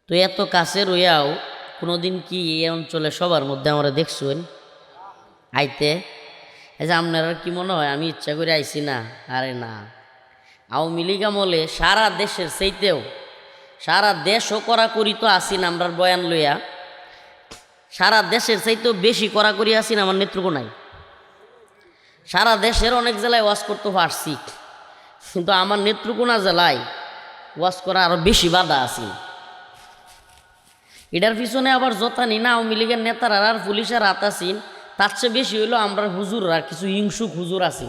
তো এত কাছে রইয়াও কোনোদিন কি এই অঞ্চলে সবার মধ্যে আমরা দেখছেন আইতে? এই যে আপনারা কি মনে হয় আমি ইচ্ছা করে আইছি না? আরে না, আওয়ামী লীগ আমলে সারা দেশের চাইতেও সারা দেশও কড়াকড়ি তো আসি না আমরার বয়ান লইয়া, সারা দেশের চাইতেও বেশি কড়াকড়ি আসি না আমার নেত্রকোনায়। সারা দেশের অনেক জেলায় ওয়াজ করতে পারছি, কিন্তু আমার নেত্রকোনা জেলায় ওয়াজ করা আরও বেশি বাধা আছি। এটার পিছনে আবার যথানি না আওয়ামী লীগের নেতারা আর পুলিশের হাত আছেন, তার চেয়ে বেশি হইলো আমরা হুজুররা কিছু হিংসুক হুজুর আছি,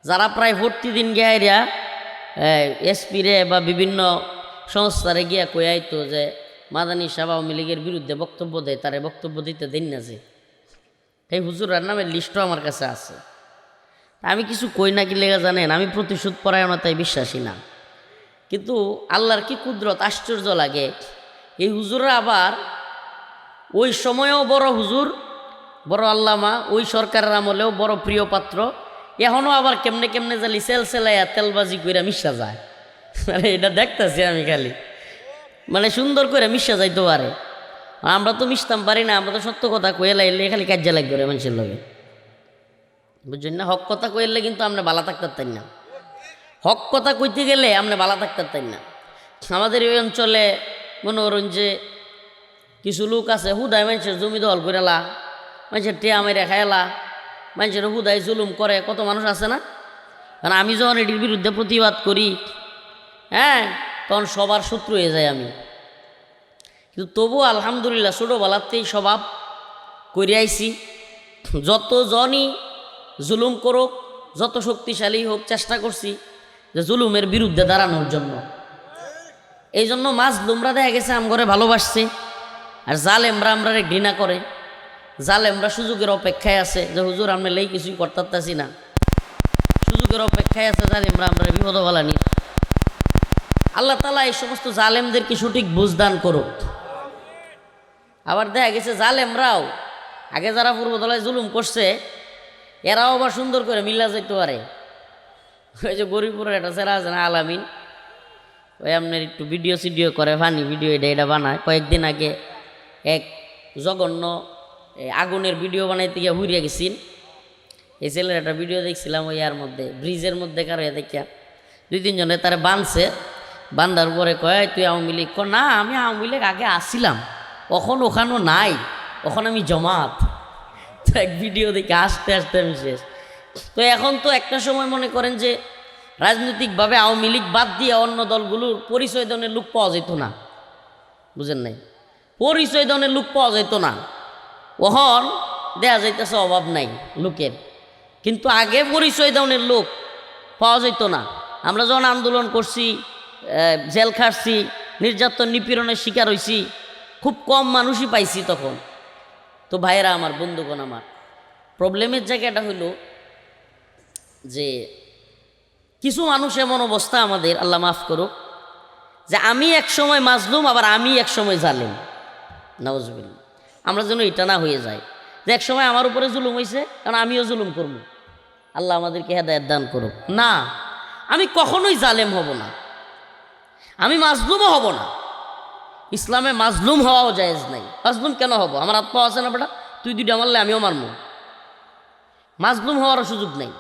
যারা প্রায় প্রতিদিন গিয়া এসপিরে বা বিভিন্ন সংস্থারে গিয়া কয়াইতো যে মাদানী সাহেব আওয়ামী লীগের বিরুদ্ধে বক্তব্য দেয়, তারে বক্তব্য দিতে দেন না। যে এই হুজুরার নামের লিস্টও আমার কাছে আছে। আমি কিছু কই না কি লেগে জানেন, আমি প্রতিশোধ পরায়ণতায় বিশ্বাসী না, কিন্তু আল্লাহর কি কুদরত, আশ্চর্য লাগে। এই হুজুররা আবার ওই সময়েও বড় হুজুর, বড় আল্লামা, ওই সরকারের আমলেও বড় প্রিয় পাত্র, এখনও আবার কেমনে কেমনে জালি সেলসেলাইয়া তেলবাজি করে মিশা যায়। মানে এটা দেখতেছি আমি খালি, মানে সুন্দর করে মিশা যাইতে পারে। আমরা তো মিশতাম পারি না, আমরা তো সত্য কথা কয়ে লাইলে খালি কাজে লাগবে রে মানুষের লগে, বুঝছেন না? হক কথা কইলে কিন্তু আপনি বালা থাকতেন না, হক কথা কইতে গেলে আপনি বালা থাকতেন না। আমাদের এই অঞ্চলে মনে করেন যে কিছু লোক আছে হুদায় মানুষের জমি দল করেলা, মানুষের টেয়া মেরে খাইলা, মানুষের হুদায় জুলুম করে, কত মানুষ আছে না? কারণ আমি যখন এটির বিরুদ্ধে প্রতিবাদ করি, হ্যাঁ, তখন সবার শত্রু হয়ে যায় আমি। কিন্তু তবুও আলহামদুলিল্লাহ ছোটোবেলাতেই স্বভাব করে আইছি, যতজনই জুলুম করুক, যত শক্তিশালী হোক, চেষ্টা করছি যে জুলুমের বিরুদ্ধে দাঁড়ানোর জন্য। এই জন্য মাজলুমরা দেখা গেছে আমগরে ভালোবাসছে, আর জালেমরা আমরা ঘৃণা করে। জালেমরা সুযোগের অপেক্ষায় আছে যে হুজুর আমরা লেই কিছুই করতেছি না, সুযোগের অপেক্ষায় আছে জালেমরা আমরা বিপদ বালানি। আল্লাহ তাআলা এই সমস্ত জালেমদেরকে সঠিক বুঝদান করুক। আবার দেখা গেছে জালেমরাও আগে যারা পূর্বতলায় জুলুম করছে, এরাও আবার সুন্দর করে মিল্লা যাইতে পারে। ওই যে গরিবপুরের একটা ছেলে আছে না আলামিন, ওই আপনার একটু ভিডিও সিডিও করে, ফানি ভিডিও এটা বানায়। কয়েকদিন আগে এক জঘন্য আগুনের ভিডিও বানাইতে গিয়ে হুইরিয়া গেছিন। এই ছেলের একটা ভিডিও দেখছিলাম, ওই ইয়ার মধ্যে ব্রিজের মধ্যে কারো দেখিয়া 2-3 জনে তারা বাঁধছে, বান্ধার পরে কয় তুই আওয়ামী লীগ? না, আমি আওয়ামী লীগ আগে আসছিলাম, এখন ওখানেও নাই, ওখানে আমি জমাত। তো এক ভিডিও দেখে আসতে আসতে আমি শেষ। তো এখন তো একটা সময় মনে করেন যে রাজনৈতিকভাবে আওয়ামী লীগ বাদ দিয়ে অন্য দলগুলোর পরিচয় ধরনের লোক পাওয়া যেত না, বুঝেন নাই? পরিচয় ধরনের লোক পাওয়া যেত না, ওহন দেয়া যাইতেছে অভাব নাই লোকের। কিন্তু আগে পরিচয় ধরনের লোক পাওয়া যেত না। আমরা যখন আন্দোলন করছি, জেল খাটছি, নির্যাতন নিপীড়নের শিকার হয়েছি, খুব কম মানুষই পাইছি তখন। তো ভাইয়েরা আমার, বন্ধুগণ আমার, প্রবলেমের জায়গাটা হইল যে কিছু মানুষ এমন অবস্থা আমাদের, আল্লাহ মাফ করুক, যে আমি এক সময় মাজলুম, আবার আমি এক সময় জালেম। নাউজুবিল্লাহ, আমরা যেন এটা না হয়ে যায় যে এক সময় আমার উপরে জুলুম হয়েছে কারণ আমিও জুলুম করব। আল্লাহ আমাদেরকে হেদায়েত দান করুক। না, আমি কখনোই জালেম হব না, আমি মাজলুমও হব না। ইসলামে মাজলুম হওয়াও জায়েজ নাই। মাজলুম কেন হব? আমার হাত পাওয়া আছে না বেটা, তুই 2টা মারলে আমিও মারবো। মাজলুম হওয়ারও সুযোগ নেই,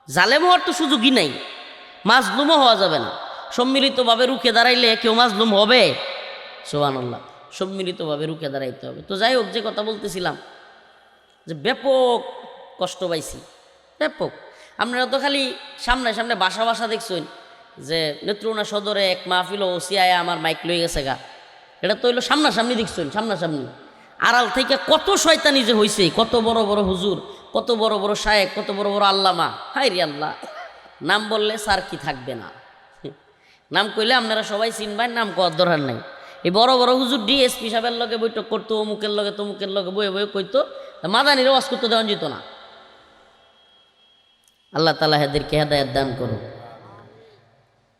জালেম হওয়ার তো সুযোগই নাই, মাজলুমও হওয়া যাবে না। সম্মিলিতভাবে রুখে দাঁড়াইলে কেউ মাজলুম হবে? সুবহানাল্লাহ, সম্মিলিতভাবে রুখে দাঁড়াইতে হবে। তো যাই হোক, যে কথা বলতেছিলাম যে ব্যাপক কষ্ট পাইছি, ব্যাপক। আপনারা তো খালি সামনে সামনে বাসা বাসা দেখছেন যে নেত্রকোনা সদরে এক মাহফিল ওসিআয় আমার মাইক লয়ে গেছে গা, এটা তো হইলো সামনাসামনি দেখছেন, সামনাসামনি। আড়াল থেকে কত শয়তানি যে হয়েছে, কত বড় বড় হুজুর, কত বড় বড় শায়েক, কত বড় বড় আল্লামা। হাই রে আল্লাহ, নাম বললে স্যার কি থাকবে না? নাম কইলে আপনারা সবাই চিনবেন, নাম করার দরকার নাই। এই বড় বড় হুজুর ডিএসপি সাহেবের লগে বৈঠক করতো, অমুকের লগে তমুকের লগে বয়ে বয়ে কইতো, মাদানির ওয়াজ করতে দেওয়া যেত না। আল্লাহ তাআলা এদেরকে হেদায়েত দান করুন।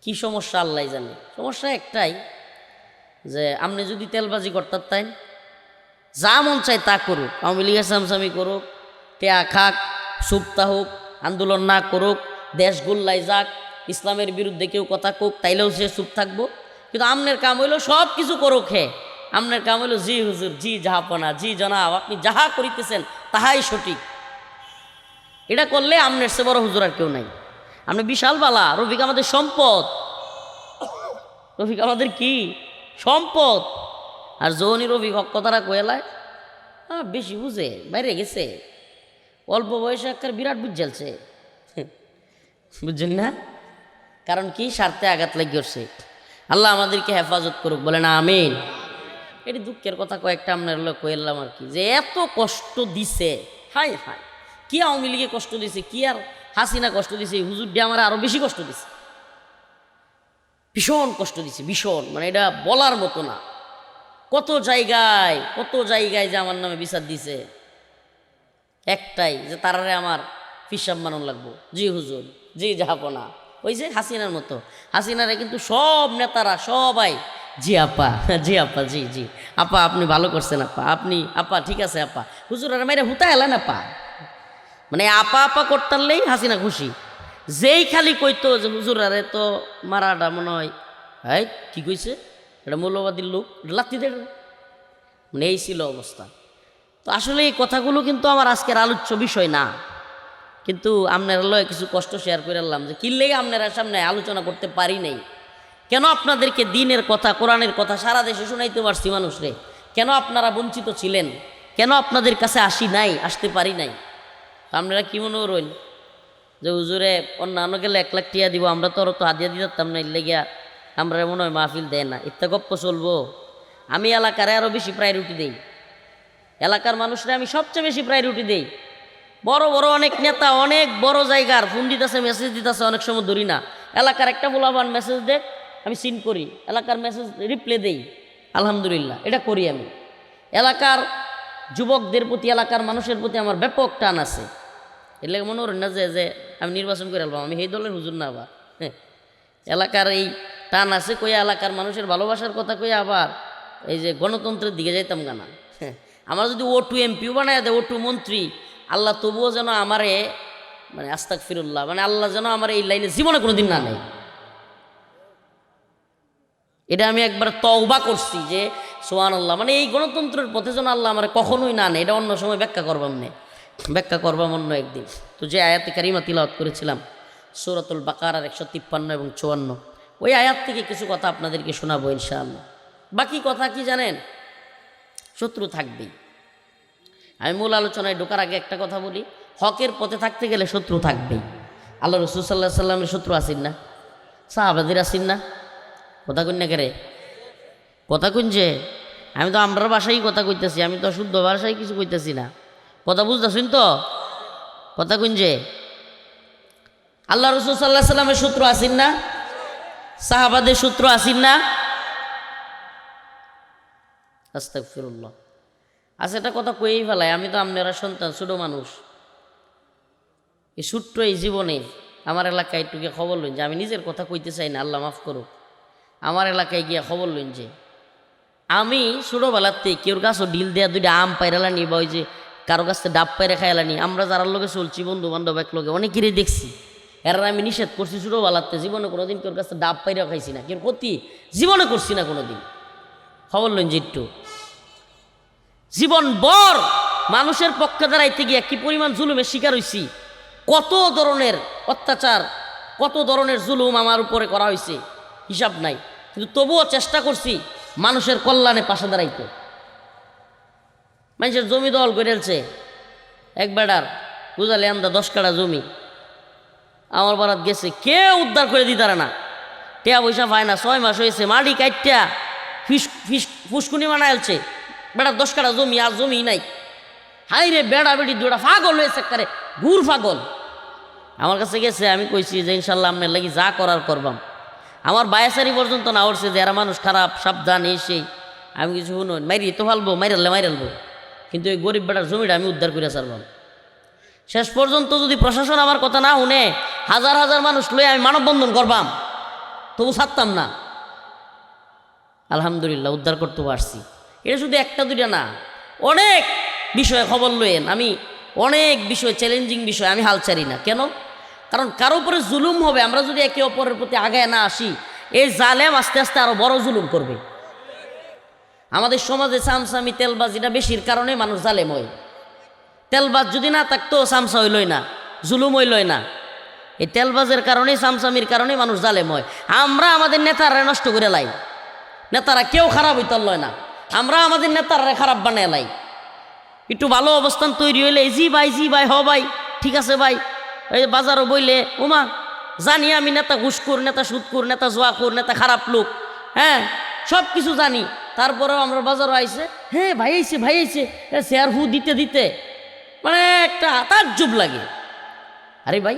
কি সমস্যা আল্লাহ জানে। সমস্যা একটাই, যে আপনি যদি তেলবাজি করতে তাই, যা মন চাই তা করুক, আওয়ামী লীগের সামসামি করুক, টেয়া খাক, সুপ্তা হোক, আন্দোলন না করুক, দেশ গোল্লাই যাক, ইসলামের বিরুদ্ধে কেউ কথা কোক, তাইলেও সে চুপ থাকবো। কিন্তু আমনের কাম হইলো সব কিছু করুক হে, আমনের কাম হইলো জি হুজুর, জি জাহাপনা, জি জনাব, আপনি যাহা করিতেছেন তাহাই সঠিক। এটা করলে আমনের সে বড় হুজুর আর কেউ নাই। আপনি বিশাল বালা, রফিক আমাদের সম্পদ, রফিক আমাদের কি সম্পদ। আর যৌনি রফিক হক কথাটা কয়েলায় বেশি বুঝে, বাইরে গেছে, অল্প বয়সে একটা বিরাট বুঝালছে, বুঝছেন না? কারণ কি স্বার্থে আঘাত লাগিয়েছে। আল্লাহ আমাদেরকে হেফাজত করুক, বলে না আমিন। এটি দুঃখের কথা কয়েকটা আপনার লোক কইলাম আর কি, যে এত কষ্ট দিছে, হাই হাই, কি আওয়ামী লীগে কষ্ট দিছে, কি আর হাসিনা কষ্ট দিছে, এই হুজুর দিয়ে আমার আরো বেশি কষ্ট দিছে, ভীষণ কষ্ট দিছে, ভীষণ, মানে এটা বলার মতো না। কত জায়গায় যে আমার নামে বিচার দিছে, একটাই যে তারারে আমার ফিসাব মানন লাগবো, জি হুজুর, জি জাহাপনা, ওই যে হাসিনার মতো। হাসিনারে কিন্তু সব নেতারা সবাই জি আপা, জি আপা, জি জি আপা, আপনি ভালো করছেন আপা, আপনি আপা ঠিক আছে আপা, হুজুর আর মেরে হুতা এলেন আপা, মানে আপা আপা করতারলেই হাসিনা খুশি। যেই খালি কইতো যে হুজুর আরে তো মারাটা মনে হয়, হ্যাঁ কি কইছে, এটা মৌলবাদীর লোক, লাত্তি দে, মানে এই ছিল অবস্থা। তো আসলে এই কথাগুলো কিন্তু আমার আজকের আলোচ্য বিষয় না, কিন্তু আপনারা লয় কিছু কষ্ট শেয়ার করে আনলাম, যে কিনলেই আপনারা সামনে আলোচনা করতে পারি নাই। কেন আপনাদেরকে দিনের কথা, কোরআনের কথা সারা দেশে শোনাইতে পারছি মানুষরে, কেন আপনারা বঞ্চিত ছিলেন, কেন আপনাদের কাছে আসতে পারি নাই। আপনারা কি মনে করেন যে হুজুরে অন্যান্য গেলে 1 লাখ টিয়া দিব, আমরা তো আর তো হাদিয়া দিতাম না, লেগিয়া আমরা মনে হয় মাহফিল দেয় না, ইত্যা গপ্প চলবো। আমি এলাকারে আরও বেশি প্রায়োরিটি দেই, এলাকার মানুষরা আমি সবচেয়ে বেশি প্রায়োরিটি দেই। বড় বড় অনেক নেতা অনেক বড় জায়গার ফোন দিতেছে, মেসেজ দিতেছে, অনেক সময় ধরি না। এলাকার একটা বলাবান মেসেজ দেখ, আমি সিন করি, এলাকার মেসেজ রিপ্লাই দেই, আলহামদুলিল্লাহ, এটা করি আমি। এলাকার যুবকদের প্রতি, এলাকার মানুষের প্রতি আমার ব্যাপক টান আছে। এর লাগে মনে করেন না যে আমি নির্বাচন করে আলবাম, আমি এই দলের হুজুর না। আবার হ্যাঁ, এলাকার এই টান আছে কইয়া, এলাকার মানুষের ভালোবাসার কথা কইয়া আবার এই যে গণতন্ত্রের দিকে যাইতাম গানা। হ্যাঁ, আমার যদি O2 এমপিও বানায় দেয়, O2 মন্ত্রী, আল্লাহ তবুও যেন আমারে, মানে আস্তাগফিরুল্লাহ, মানে আল্লাহ যেন আমার এই লাইনে জীবনে কোনোদিন না নেয়। এটা আমি একবার তওবা করছি যে সুবহানাল্লাহ, মানে এই গণতন্ত্রের পথে যেন আল্লাহ আমার কখনোই না নেয়। এটা অন্য সময় ব্যাখ্যা করবাম অন্য একদিন। তো যে আয়াতে কারিমা তিলাওয়াত করেছিলাম সূরাতুল বাকারার 153 এবং 54, ওই আয়াত থেকে কিছু কথা আপনাদেরকে শোনাবো ইনশাআল্লাহ। বাকি কথা কি জানেন, শত্রু থাকবেই। আমি মূল আলোচনায় ঢোকার আগে একটা কথা বলি, হকের পথে থাকতে গেলে শত্রু থাকবেই। আল্লাহ রাসূল সাল্লাল্লাহু আলাইহি সাল্লামের শত্রু আসেন না, সাহাবাদের আসেন না, কথা কইন না কেরে, কথা কইন যে, আমি তো আমরার ভাষায় কথা কইতেছি, আমি তো শুদ্ধ ভাষায় কিছু কইতেছি না, কথা বুঝতেছেন তো, কথা কইন যে। আল্লাহ রাসূল সাল্লাল্লাহু আলাইহি সাল্লামের শত্রু আসেন না, সাহাবাদের শত্রু আসেন না, আস্তাগফিরুল্লাহ। আচ্ছা, এটা কথা কয়েই ফেলাই, আমি তো আপনারা সন্তান, ছোটো মানুষ, এই ছোট্ট এই জীবনে আমার এলাকায় একটু গিয়ে খবর লইন যে, আমি নিজের কথা কইতে চাই না, আল্লাহ মাফ করুক, আমার এলাকায় গিয়ে খবর লইন যে আমি ছোটোবেলাতে কেউর গাছও ডিল দেয়া 2টা আম পাইরালানি, বা ওই যে কারো কাছে ডাব পাইরে খাইলানি, আমরা যারা লোকে চলছি বন্ধু বান্ধব এক লোকে অনেকেরই দেখছি, এরা আমি নিষেধ করছি ছোটোবেলাতে, জীবনে কোনোদিন কেউর কাছে ডাব পাইরা খাইছি না, কেউ ক্ষতি জীবনে করছি না কোনোদিন। খবর লইন যে একটু জীবন বর মানুষের পক্ষে দাঁড়াইতে গিয়ে কি পরিমাণ জুলুমের শিকার হইছি, কত ধরনের অত্যাচার, কত ধরনের জুলুম আমার উপরে করা হয়েছে, হিসাব নাই। কিন্তু তবুও চেষ্টা করছি মানুষের কল্যাণে পাশে দাঁড়াইতে। মানুষের জমি দল করেছে, এক বেড়ার বুঝালে আমরা 10 কাঠা জমি আমার বারাত গেছে, কেউ উদ্ধার করে দিতারে না, টেয়া পয়সা পায় না, 6 মাস হয়েছে, মাটি কাইটা ফুসকুনি বানাইছে, বেড়ার 10 কাঠা জমি, আর জমি নাই। হাই রে, বেড়া বেড়ি 2টা পাগল হয়েছে, একেবারে গুড় পাগল। আমার কাছে গেছে, আমি কইছি যে ইনশাল্লাহ আপনার লাগি যা করার করবাম। আমার 22 পর্যন্ত না উঠছে যে এরা মানুষ খারাপ, সাবধান, এই সেই। আমি কিছু শুনুন, মাইরি তো ফালবো, মাইরালবো, কিন্তু এই গরিব বেটার জমিটা আমি উদ্ধার করে ছাড়বাম। শেষ পর্যন্ত যদি প্রশাসন আমার কথা না শুনে, হাজার হাজার মানুষ লয়ে আমি মানববন্ধন করবাম, তবু ছাড়তাম না। আলহামদুলিল্লাহ উদ্ধার করতে পারছি। এটা শুধু 1টা 2টা না, অনেক বিষয়ে খবর লইয়েন, আমি অনেক বিষয়, চ্যালেঞ্জিং বিষয় আমি হাল ছাড়ি না। কেন? কারণ কারো উপরে জুলুম হবে, আমরা যদি একে অপরের প্রতি আগায় না আসি, এই জালেম আস্তে আস্তে আরো বড় জুলুম করবে। আমাদের সমাজে সামসামি তেলবাজিটা বেশির কারণে মানুষ জালেম হয়। তেলবাজ যদি না থাকতো সামসা হইলই না, জুলুম হইলই না। এই তেলবাজের কারণে, সামসামির কারণে মানুষ জালেম হয়। আমরা আমাদের নেতারা নষ্ট করে লাই, নেতারা কেউ খারাপ হইতে লয় না, আমরা আমাদের নেতারা খারাপ বানায় লাই। একটু ভালো অবস্থান তৈরি হইলে জি ভাই হ ভাই ঠিক আছে ভাই, এই বাজারও বইলে ওমা জানি আমি নেতা ঘুষখোর, নেতা সুদখোর, নেতা জুয়াখোর, নেতা খারাপ লোক, হ্যাঁ সব কিছু জানি, তারপরেও আমরা বাজারও আইসে হ্যাঁ ভাই আইছে শেয়ার হু দিতে দিতে মানে একটা তাজ্জুব লাগে। আরে ভাই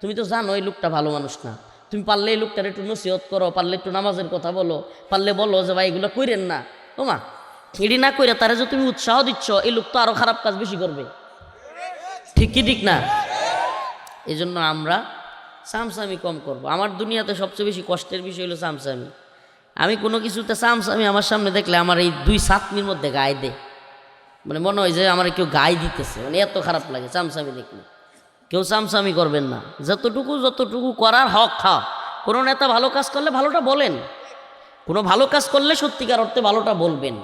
তুমি তো জানো এই লোকটা ভালো মানুষ না, তুমি পারলে এই লোকটার একটু নসিহত করো, পারলে একটু নামাজের কথা বলো, পারলে বলো যে ভাই এগুলো কইরেন না। ওমা এডি না কইরা তারা যে তুমি উৎসাহ দিচ্ছ, এই লোক তো আরো খারাপ কাজ বেশি করবে। ঠিক কি ঠিক না? এই জন্য আমরা সামসামি কম করব। আমার দুনিয়াতে সবচেয়ে বেশি কষ্টের বিষয় হলো সামসামি। আমি কোনো কিছুতে সামসামি আমার সামনে দেখলে আমার এই দুই সাতনির মধ্যে গায়ে দে, মানে মনে হয় যে আমার কেউ গায়ে দিতেছে, মানে এত খারাপ লাগে সামসামি দেখলে। কেউ সামসামি করবেন না, যতটুকু করার হক খাও। কোনো নেতা ভালো কাজ করলে ভালোটা বলেন, কোনো ভালো কাজ করলে সত্যিকার অর্থে ভালোটা বলবেন,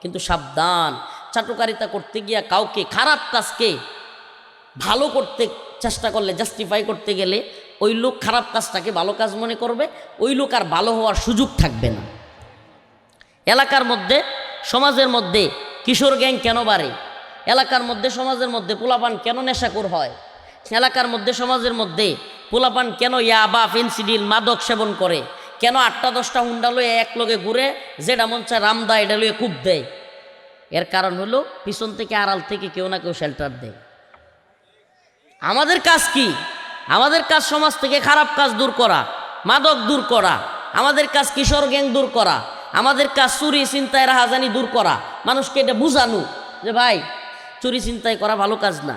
কিন্তু সাবধান, চাটুকারিতা করতে গিয়া কাউকে খারাপ কাজকে ভালো করতে চেষ্টা করলে, জাস্টিফাই করতে গেলে ওই লোক খারাপ কাজটাকে ভালো কাজ মনে করবে, ওই লোক আর ভালো হওয়ার সুযোগ থাকবে না। এলাকার মধ্যে, সমাজের মধ্যে কিশোর গ্যাং কেন বাড়ে, এলাকার মধ্যে সমাজের মধ্যে পোলাপান কেন নেশাখোর হয়, এলাকার মধ্যে সমাজের মধ্যে পোলাপান কেন ইয়াবা ফেন্সিডিল মাদক সেবন করে, কেন 8টা-10টা হুন্ডা লয়ে এক লগে ঘুরে, যেটা মন চায় রাম দেয় এটা লয়ে কূপ দেয়, এর কারণ হলো পিছন থেকে আড়াল থেকে কেউ না কেউ শেল্টার দেয়। আমাদের কাজ কি? আমাদের কাজ সমাজ থেকে খারাপ কাজ দূর করা, মাদক দূর করা, আমাদের কাজ কিশোর গ্যাং দূর করা, আমাদের কাজ চুরি ছিনতাই রাহাজানি দূর করা, মানুষকে এটা বুঝানো যে ভাই চুরি ছিনতাই করা ভালো কাজ না,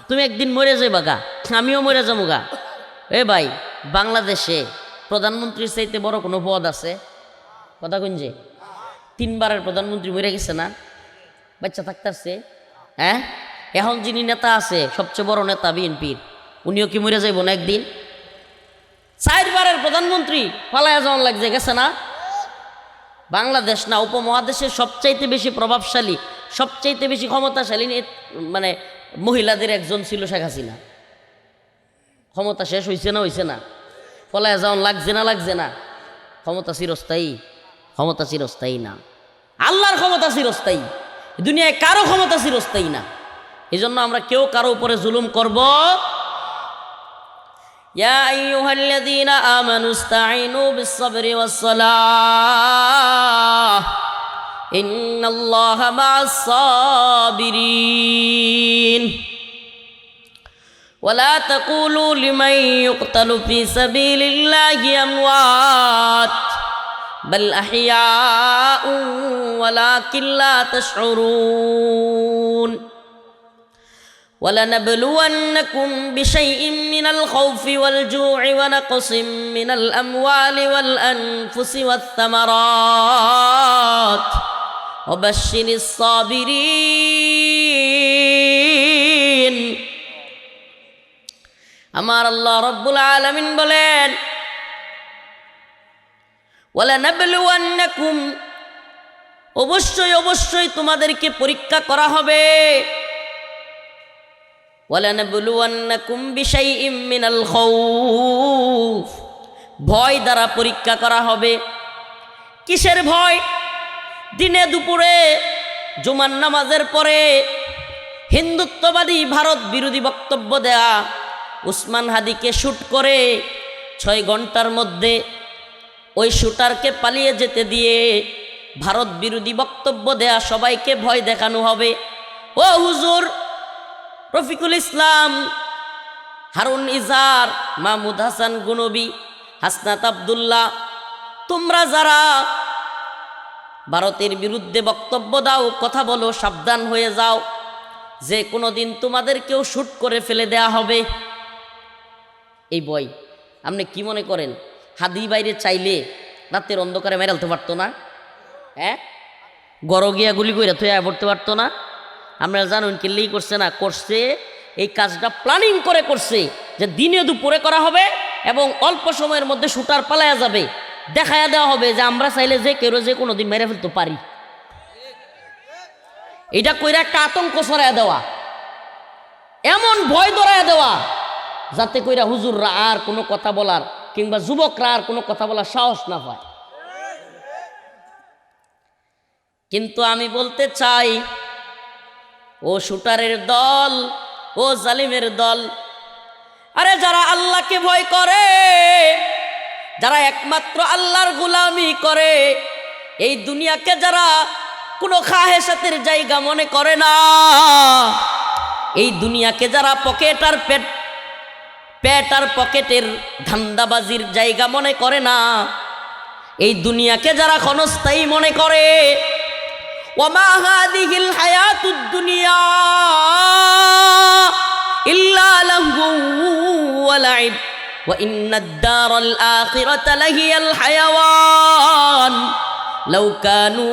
তুমি একদিন মরে যাইবা গা, আমিও মরে যাবো গা। এ ভাই বাংলাদেশে প্রধানমন্ত্রীর চাইতে বড় কোনো পদ আছে? কথা কুঞ্জে 3বারের প্রধানমন্ত্রী মরে গেছে না, বাচ্চা থাকতেছে। হ্যাঁ এখন যিনি নেতা আছে সবচেয়ে বড় নেতা বিএনপির, উনিও কি মরে যাইব না একদিন? 4বারের প্রধানমন্ত্রী পালায়া যাওয়ার লাগছে, গেছে না? বাংলাদেশ না উপমহাদেশের সবচাইতে বেশি প্রভাবশালী, সবচাইতে বেশি ক্ষমতাশালী মানে মহিলাদের একজন ছিল শেখ হাসিনা। ক্ষমতা শেষ হয়েছে না? পলায়া যাওয়ার লাগছে না? ক্ষমতা চিরস্থায়ী? ক্ষমতা চিরস্থায়ী না, আল্লাহর ক্ষমতা চিরস্থায়ী, দুনিয়ায় কারো ক্ষমতা চিরস্থায়ী না। এই জন্য আমরা কেউ কারো উপরে জুলুম করব। ইয়া আইয়ুহাল্লাযীনা আমানু ইসতাঈনু বিস-সাবরি ওয়াস-সালাহ ইন্নাল্লাহা মা'আস-সাবিরিন ওয়ালা তাকুলু লিমান ইউকতালু ফী সাবিলিল্লাহি আমওয়াত বাল আহইয়াউ ওয়ালাকিন লা তাশউরুন وَلَنَبْلُوَنَّكُمْ بِشَيْءٍ مِّنَ الْخَوْفِ وَالْجُوعِ وَنَقْصٍ مِّنَ الْأَمْوَالِ وَالْأَنفُسِ وَالثَّمَرَاتِ وَبَشِّرِ الصَّابِرِينَ। আমার আল্লাহ রব্বুল আলামিন বলেন ওয়ালানাবলুওয়ান্নাকুম, অবশ্যই তোমাদেরকে পরীক্ষা করা হবে। ওয়ালানাবলুওয়ান্নাকুম বিশাইইম মিনাল খাউফ, ভয় দ্বারা পরীক্ষা করা হবে। কিসের ভয়? দিনে দুপুরে জুমার নামাজের পরে হিন্দুত্ববাদী ভারত বিরোধী বক্তব্য দেয়া উসমান হাদিকে শ্যুট করে 6 ঘন্টার মধ্যে ওই শ্যুটারকে পালিয়ে যেতে দিয়ে ভারত বিরোধী বক্তব্য দেয়া সবাইকে ভয় দেখানো হবে। ও হুজুর রফিকুল ইসলাম, হারুন ইজার, মাহমুদ হাসান গুনবি, হাসনাত আব্দুল্লাহ, তোমরা যারা ভারতের বিরুদ্ধে বক্তব্য দাও, কথা বলো, সাবধান হয়ে যাও, যে কোনো দিন তোমাদেরকেও শ্যুট করে ফেলে দেয়া হবে। এই ভয় আপনি কি মনে করেন হাদি বাইরে চাইলে রাতের অন্ধকারে মেরালতে পারতো না? হ্যাঁ, গড় গিয়া গুলি করে থুয়া পড়তে পারতো না? আপনারা জানুন কিল্লেই করছে না, করছে এই কাজটা প্ল্যানিং করে করছে যে দিনে দুপুরে করা হবে এবং অল্প সময়ের মধ্যে শুটার পালায়া যাবে, দেখায়া দেওয়া হবে যে আমরা চাইলে যে কেউ যে কোনোদিন মেরে ফেলতে পারি। এটা কইরা একটা আতঙ্ক ছড়াইয়া দেওয়া, এমন ভয় ধরাইয়া দেওয়া যাতে কইরা হুজুররা আর কোনো কথা বলার কিংবা যুবকরা আর কোনো কথা বলার সাহস না পায়। কিন্তু আমি বলতে চাই, ও শুটারের দল, ও জালিমের দল, আরে যারা আল্লাহকে ভয় করে, যারা একমাত্র আল্লাহর গোলামি করে, এই দুনিয়াকে যারা কোনো খাহেসাতের জায়গা মনে করে না, এই দুনিয়াকে যারা পকেট আর পেট আর পকেটের ধান্দাবাজির জায়গা মনে করে না, এই দুনিয়াকে যারা ক্ষণস্থায়ী মনে করে, ওয়ামা হাদিহিল হায়াতুদ দুনিয়া ইল্লা লাহু ওয়া লাইব ওয়া ইন্নাদ দারাল আখিরাতা লাহিয়াল হায়াওয়ান লাউ কানু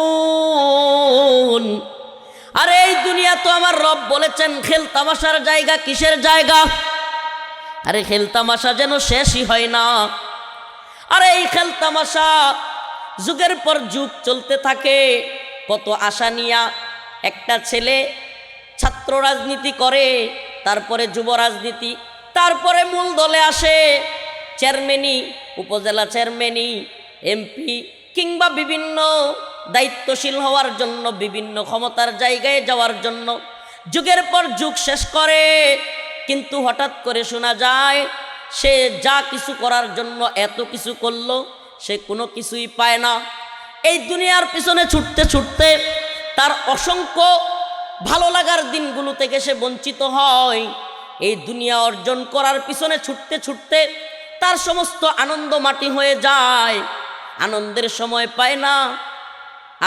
ইয়ালামুন। আরে এই দুনিয়া তো আমার রব বলেছেন খেল তামাশার জায়গা। কিসের জায়গা? আরে খেল তামাশা যেন শেষই হয় না। আরে এই খেল তামাশা যুগের পর যুগ চলতে থাকে। কত আশা নিয়া একটা ছেলে ছাত্র রাজনীতি করে, তারপরে যুব রাজনীতি, তারপরে মূল দলে আসে, চেয়ারম্যানি, উপজেলা চেয়ারম্যানি, এমপি কিংবা বিভিন্ন দায়িত্বশীল হওয়ার জন্য, বিভিন্ন ক্ষমতার জায়গায় যাওয়ার জন্য যুগের পর যুগ শেষ করে। কিন্তু হঠাৎ করে শোনা যায় সে যা কিছু করার জন্য এত কিছু করলো, সে কোনো কিছুই পায় না। এই দুনিয়ার পিছনে ছুটতে ছুটতে তার অসংখ্য ভালো লাগার দিনগুলো থেকে সে বঞ্চিত হয়। এই দুনিয়া অর্জন করার পিছনে ছুটতে ছুটতে তার সমস্ত আনন্দ মাটি হয়ে যায়, আনন্দের সময় পায় না,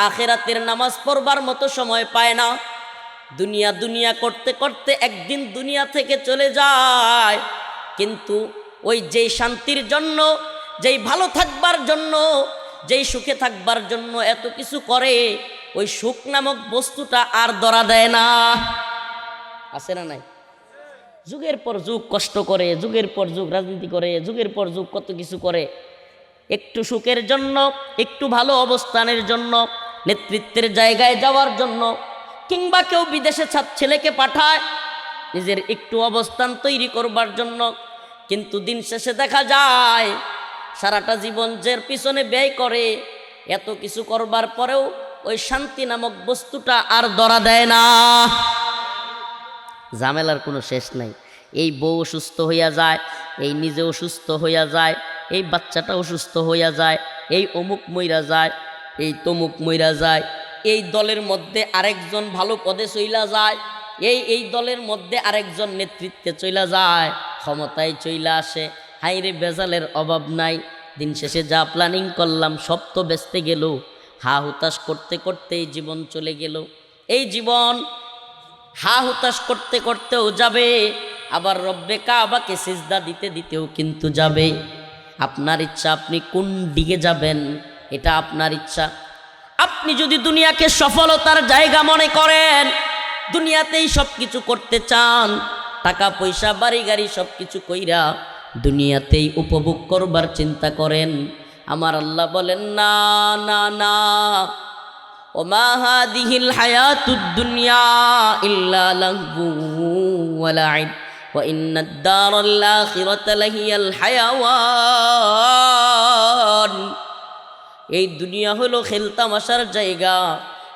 আখিরাতের নামাজ পড়বার মতো সময় পায় না। দুনিয়া দুনিয়া করতে করতে একদিন দুনিয়া থেকে চলে যায়। কিন্তু ওই যেই শান্তির জন্য, যেই ভালো থাকবার জন্য, যেই সুখে থাকবার জন্য এত কিছু করে, ওই সুখ নামক বস্তুটা আর ধরা দেয় না। আছে না নাই? যুগের পর যুগ কষ্ট করে, যুগের পর যুগ রাজনীতি করে, যুগের পর যুগ কত কিছু করে, একটু সুখের জন্য, একটু ভালো অবস্থানের জন্য, নেতৃত্বের জায়গায় যাওয়ার জন্য, কিংবা কেউ বিদেশে ছেলেকে পাঠায় নিজের একটু অবস্থান তৈরি করবার জন্য। কিন্তু দিন শেষে দেখা যায় সারাটা জীবন যের পিছনে ব্যয় করে, এত কিছু করবার পরেও ওই শান্তি নামক বস্তুটা আর ধরা দেয় না। ঝামেলার কোনো শেষ নাই। এই বউ অসুস্থ হইয়া যায়, এই নিজে অসুস্থ হইয়া যায়, এই বাচ্চাটা অসুস্থ হইয়া যায়, এই অমুক মইরা যায়, এই তমুক মইরা যায়, এই দলের মধ্যে আরেকজন ভালো পদে চইলা যায়, এই দলের মধ্যে আরেকজন নেতৃত্বে চইলা যায়, ক্ষমতায় চইলা আসে। হাইরে বেজালের অভাব নাই। দিন শেষে যা প্ল্যানিং করলাম সব তো বেচতে গেল। হা হুতাশ করতে করতে এই জীবন চলে গেল। এই জীবন হা হুতাশ করতে করতেও যাবে, আবার রব্বে কাবাকে সিজদা দিতে দিতেও কিন্তু যাবে। আপনার ইচ্ছা আপনি কোন দিকে যাবেন, এটা আপনার ইচ্ছা। আপনি যদি দুনিয়াকে সফলতার জায়গা মনে করেন, দুনিয়াতেই সব কিছু করতে চান, টাকা পয়সা বাড়ি গাড়ি সব কিছু কইরা দুনিয়াতেই উপভোগ করবার চিন্তা করেন, আমার আল্লাহ বলেন না না না, ওমা হাদিহিল হায়াতুদ দুনিয়া ইল্লা লাহু ওয়া লাইব ওয়া ইন্নাদ দারাল আখিরাতা লাহিয়াল হায়াওয়ান। এই দুনিয়া হলো খেলতামাশার জায়গা।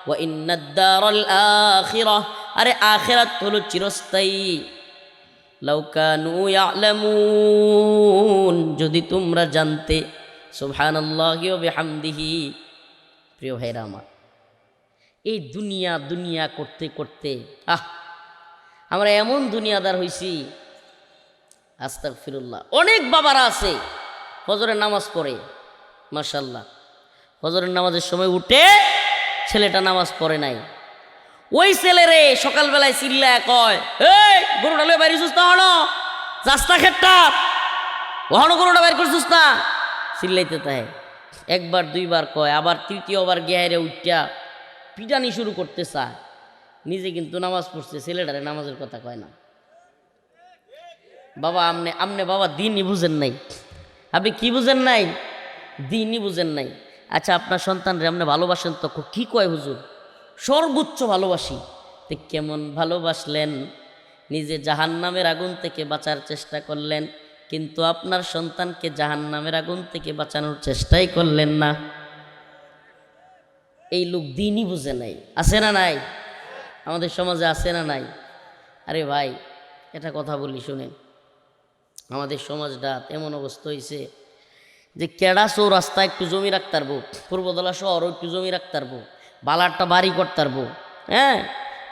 ওয়া ইন্নাদ দারাল আখিরাহ, আরে আখিরাত হলো চিরস্থায়ী। লাউ কানু ইয়ালামুন, যদি তোমরা জানতে। সুবহানাল্লাহি ওয়া বিহামদিহি। প্রিয় ভাইরা আমার, এই দুনিয়া দুনিয়া করতে করতে আমরা এমন দুনিয়াদার হইছি, আস্তাগফিরুল্লাহ। অনেক বাবারা আছে ফজরের নামাজ পড়ে, মাশাআল্লাহ, ফজরের নামাজের সময় উঠে ছেলেটা নামাজ পড়ে নাই, ওই ছেলেরে সকালবেলায় চিল্লায় কয়, এই গরুটা লয়ে বাইরে সুস্থ হনো, রাস্তা খেটটা ওহানো গরুটা বাইর করছিস না, চিল্লাইতে তাই। একবার দুইবার কয়, আবার তৃতীয়বার গিয়ে উঠা পিটানি শুরু করতে চায়। নিজে কিন্তু নামাজ পড়ছে, ছেলেটারে নামাজের কথা কয় না। বাবা আমনে বাবা দিনই বুঝেন নাই। আপনি কি বুঝেন নাই? দিনই বুঝেন নাই। আচ্ছা, আপনার সন্তানরে আপনি ভালোবাসেন তো, কি কয় হুজুর? সর্বোচ্চ ভালোবাসি। তো কেমন ভালোবাসলেন? নিজে জাহান্নামের আগুন থেকে বাঁচার চেষ্টা করলেন, কিন্তু আপনার সন্তানকে জাহান্নামের আগুন থেকে বাঁচানোর চেষ্টাই করলেন না। এই লোক দিনই বুঝে নাই। আছে না নাই? আমাদের সমাজে আছে না নাই? আরে ভাই, এটা কথা বলি শুনেন। আমাদের সমাজটা এমন অবস্থা হয়েছে যে কেডা চৌরাস্তা একটু জমি রাখতে পারবো, পূর্বদলা শহরও একটু জমি রাখতে পারবো, ভালো একটা বাড়ি করতে পারবো, হ্যাঁ,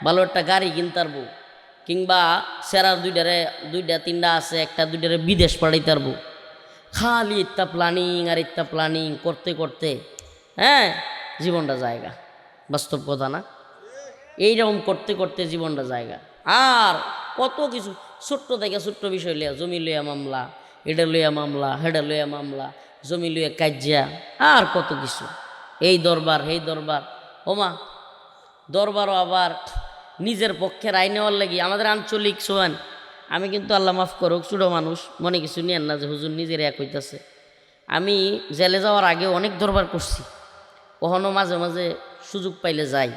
ভালো একটা গাড়ি কিনতে পারবো, কিংবা সেরার দুইটা তিনটা আছে, একটা দুইটারে বিদেশ পাঠাইতে পারবো। খালি ইত্যা প্ল্যানিং আর ইত্যা প্ল্যানিং করতে করতে, হ্যাঁ, জীবনটা জায়গা। বাস্তব কথা না? এইরকম করতে করতে জীবনটা জায়গা। আর কত কিছু ছোট্ট থেকে ছোট্ট বিষয় লইয়া, জমি লইয়া মামলা, এটা লইয়া মামলা, হেডা লইয়া মামলা, জমি লইয়া কাজিয়া, আর কত কিছু। এই দরবার, এই দরবার, ওমা দরবারও আবার নিজের পক্ষের আইন নেওয়ার লাগি। আমাদের আঞ্চলিক সোয়ান, আমি কিন্তু আল্লাহ মাফ করুক, ছোটো মানুষ, মনে কিছু নিয়েন না যে হুজুর নিজের এক হইতেছে। আমি জেলে যাওয়ার আগে অনেক দরবার করছি, কখনো মাঝে মাঝে সুযোগ পাইলে যাই।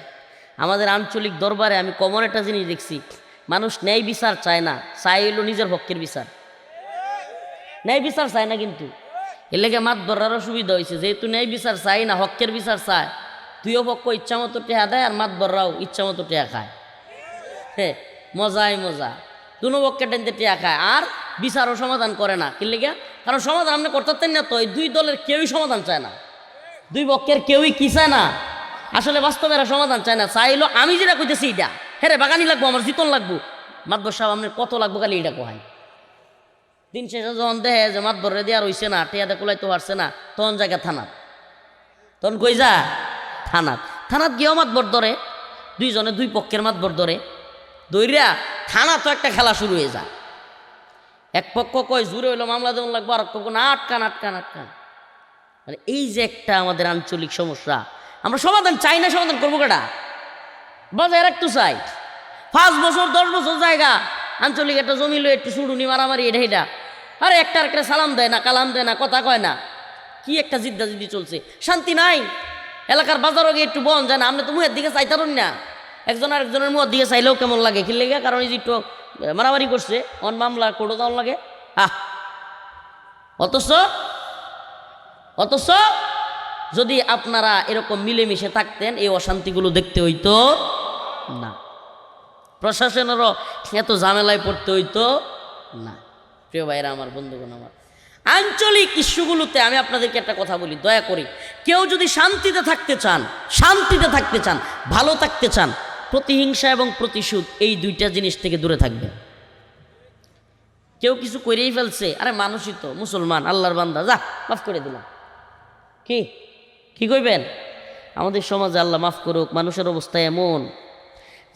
আমাদের আঞ্চলিক দরবারে আমি কমন একটা জিনিস দেখছি, মানুষ ন্যায় বিচার চায় না, চাই হইল নিজের পক্ষের বিচার। ন্যায় বিচার চায় না, কিন্তু এর লেগে মাত ধরারও সুবিধা হয়েছে, যেহেতু ন্যায় বিচার চাই না, হকের বিচার চায়, দুইও পক্ষ ইচ্ছা মতো টেহা দেয়, আর মাত ধরাও ইচ্ছা মতো টেহা খায়। হ্যাঁ, মজাই মজা, দুনো পক্ষে টেনতে টেহা খায়, আর বিচারও সমাধান করে না। কি লেগে? কারণ সমাধান আপনি করতেন না তো, এই দুই দলের কেউই সমাধান চায় না, দুই পক্ষের কেউই কি চায় না, আসলে বাস্তবে এরা সমাধান চায় না। চাইলো আমি যেটা কইতেছি এটা, হ্যাঁ রে বাগানি লাগবো, আমার জিতন লাগবো, মাতবর সাহেব আপনার কত লাগবো খালি এটা কোহাই। দিন শেষে যখন দেখে যে মাতবরে দেওয়া রইছে না, টেয়াতে কুলাইতে পারছে না, তখন জায়গা থানাত, তখন কই যা থানাত গিয়েও মাতবর ধরে, দুইজনে দুই পক্ষের মাতবর ধরে, দৈরা থানা তো একটা খেলা শুরু হয়ে যায়। এক পক্ষ কয় জুড়ে হইলো মামলা দেওয়া লাগবো, আর এক পক্ষ না আটকান আটকান আটকান। মানে এই যে একটা আমাদের আঞ্চলিক সমস্যা, আমরা সমাধান চাই না, সমাধান করবো কেটা? বাজায় রাখতে চাই। 5 বছর 10 বছর জায়গা আঞ্চলিক একটা জমি লো, একটু সুড়ুনি মারামারি, এটা এটা, আরে একটা একটা সালাম দেয় না, কালাম দেয় না, কথা কয় না, কি একটা জিদ্দাজিদ্দি চলছে, শান্তি নাই। এলাকার বাজারও গিয়ে একটু বন যায় না, আপনি তো মুহের দিকে চাইতারুন না, একজন আর একজনের মুহের দিকে চাইলেও কেমন লাগে, কি লেগে? কারণ এই যে একটু মারামারি করছে, অন মামলা কোর্টও যাওয়ার লাগে। অথচ যদি আপনারা এরকম মিলেমিশে থাকতেন, এই অশান্তিগুলো দেখতে হইতো না, প্রশাসনেরও এত ঝামেলায় পড়তে হইতো না। প্রিয় ভাইরা আমার, বন্ধুগণ আমার, আঞ্চলিক ইস্যুগুলোতে আমি আপনাদেরকে একটা কথা বলি, দয়া করি কেউ যদি শান্তিতে থাকতে চান, ভালো থাকতে চান, প্রতিহিংসা এবং প্রতিশোধ এই দুইটা জিনিস থেকে দূরে থাকবেন। কেউ কিছু করেই ফেলছে, আরে মানুষই তো, মুসলমান, আল্লাহর বান্দা, যা মাফ করে দিলাম, কি কইবেন? আমাদের সমাজে আল্লাহ মাফ করুক, মানুষের অবস্থা এমন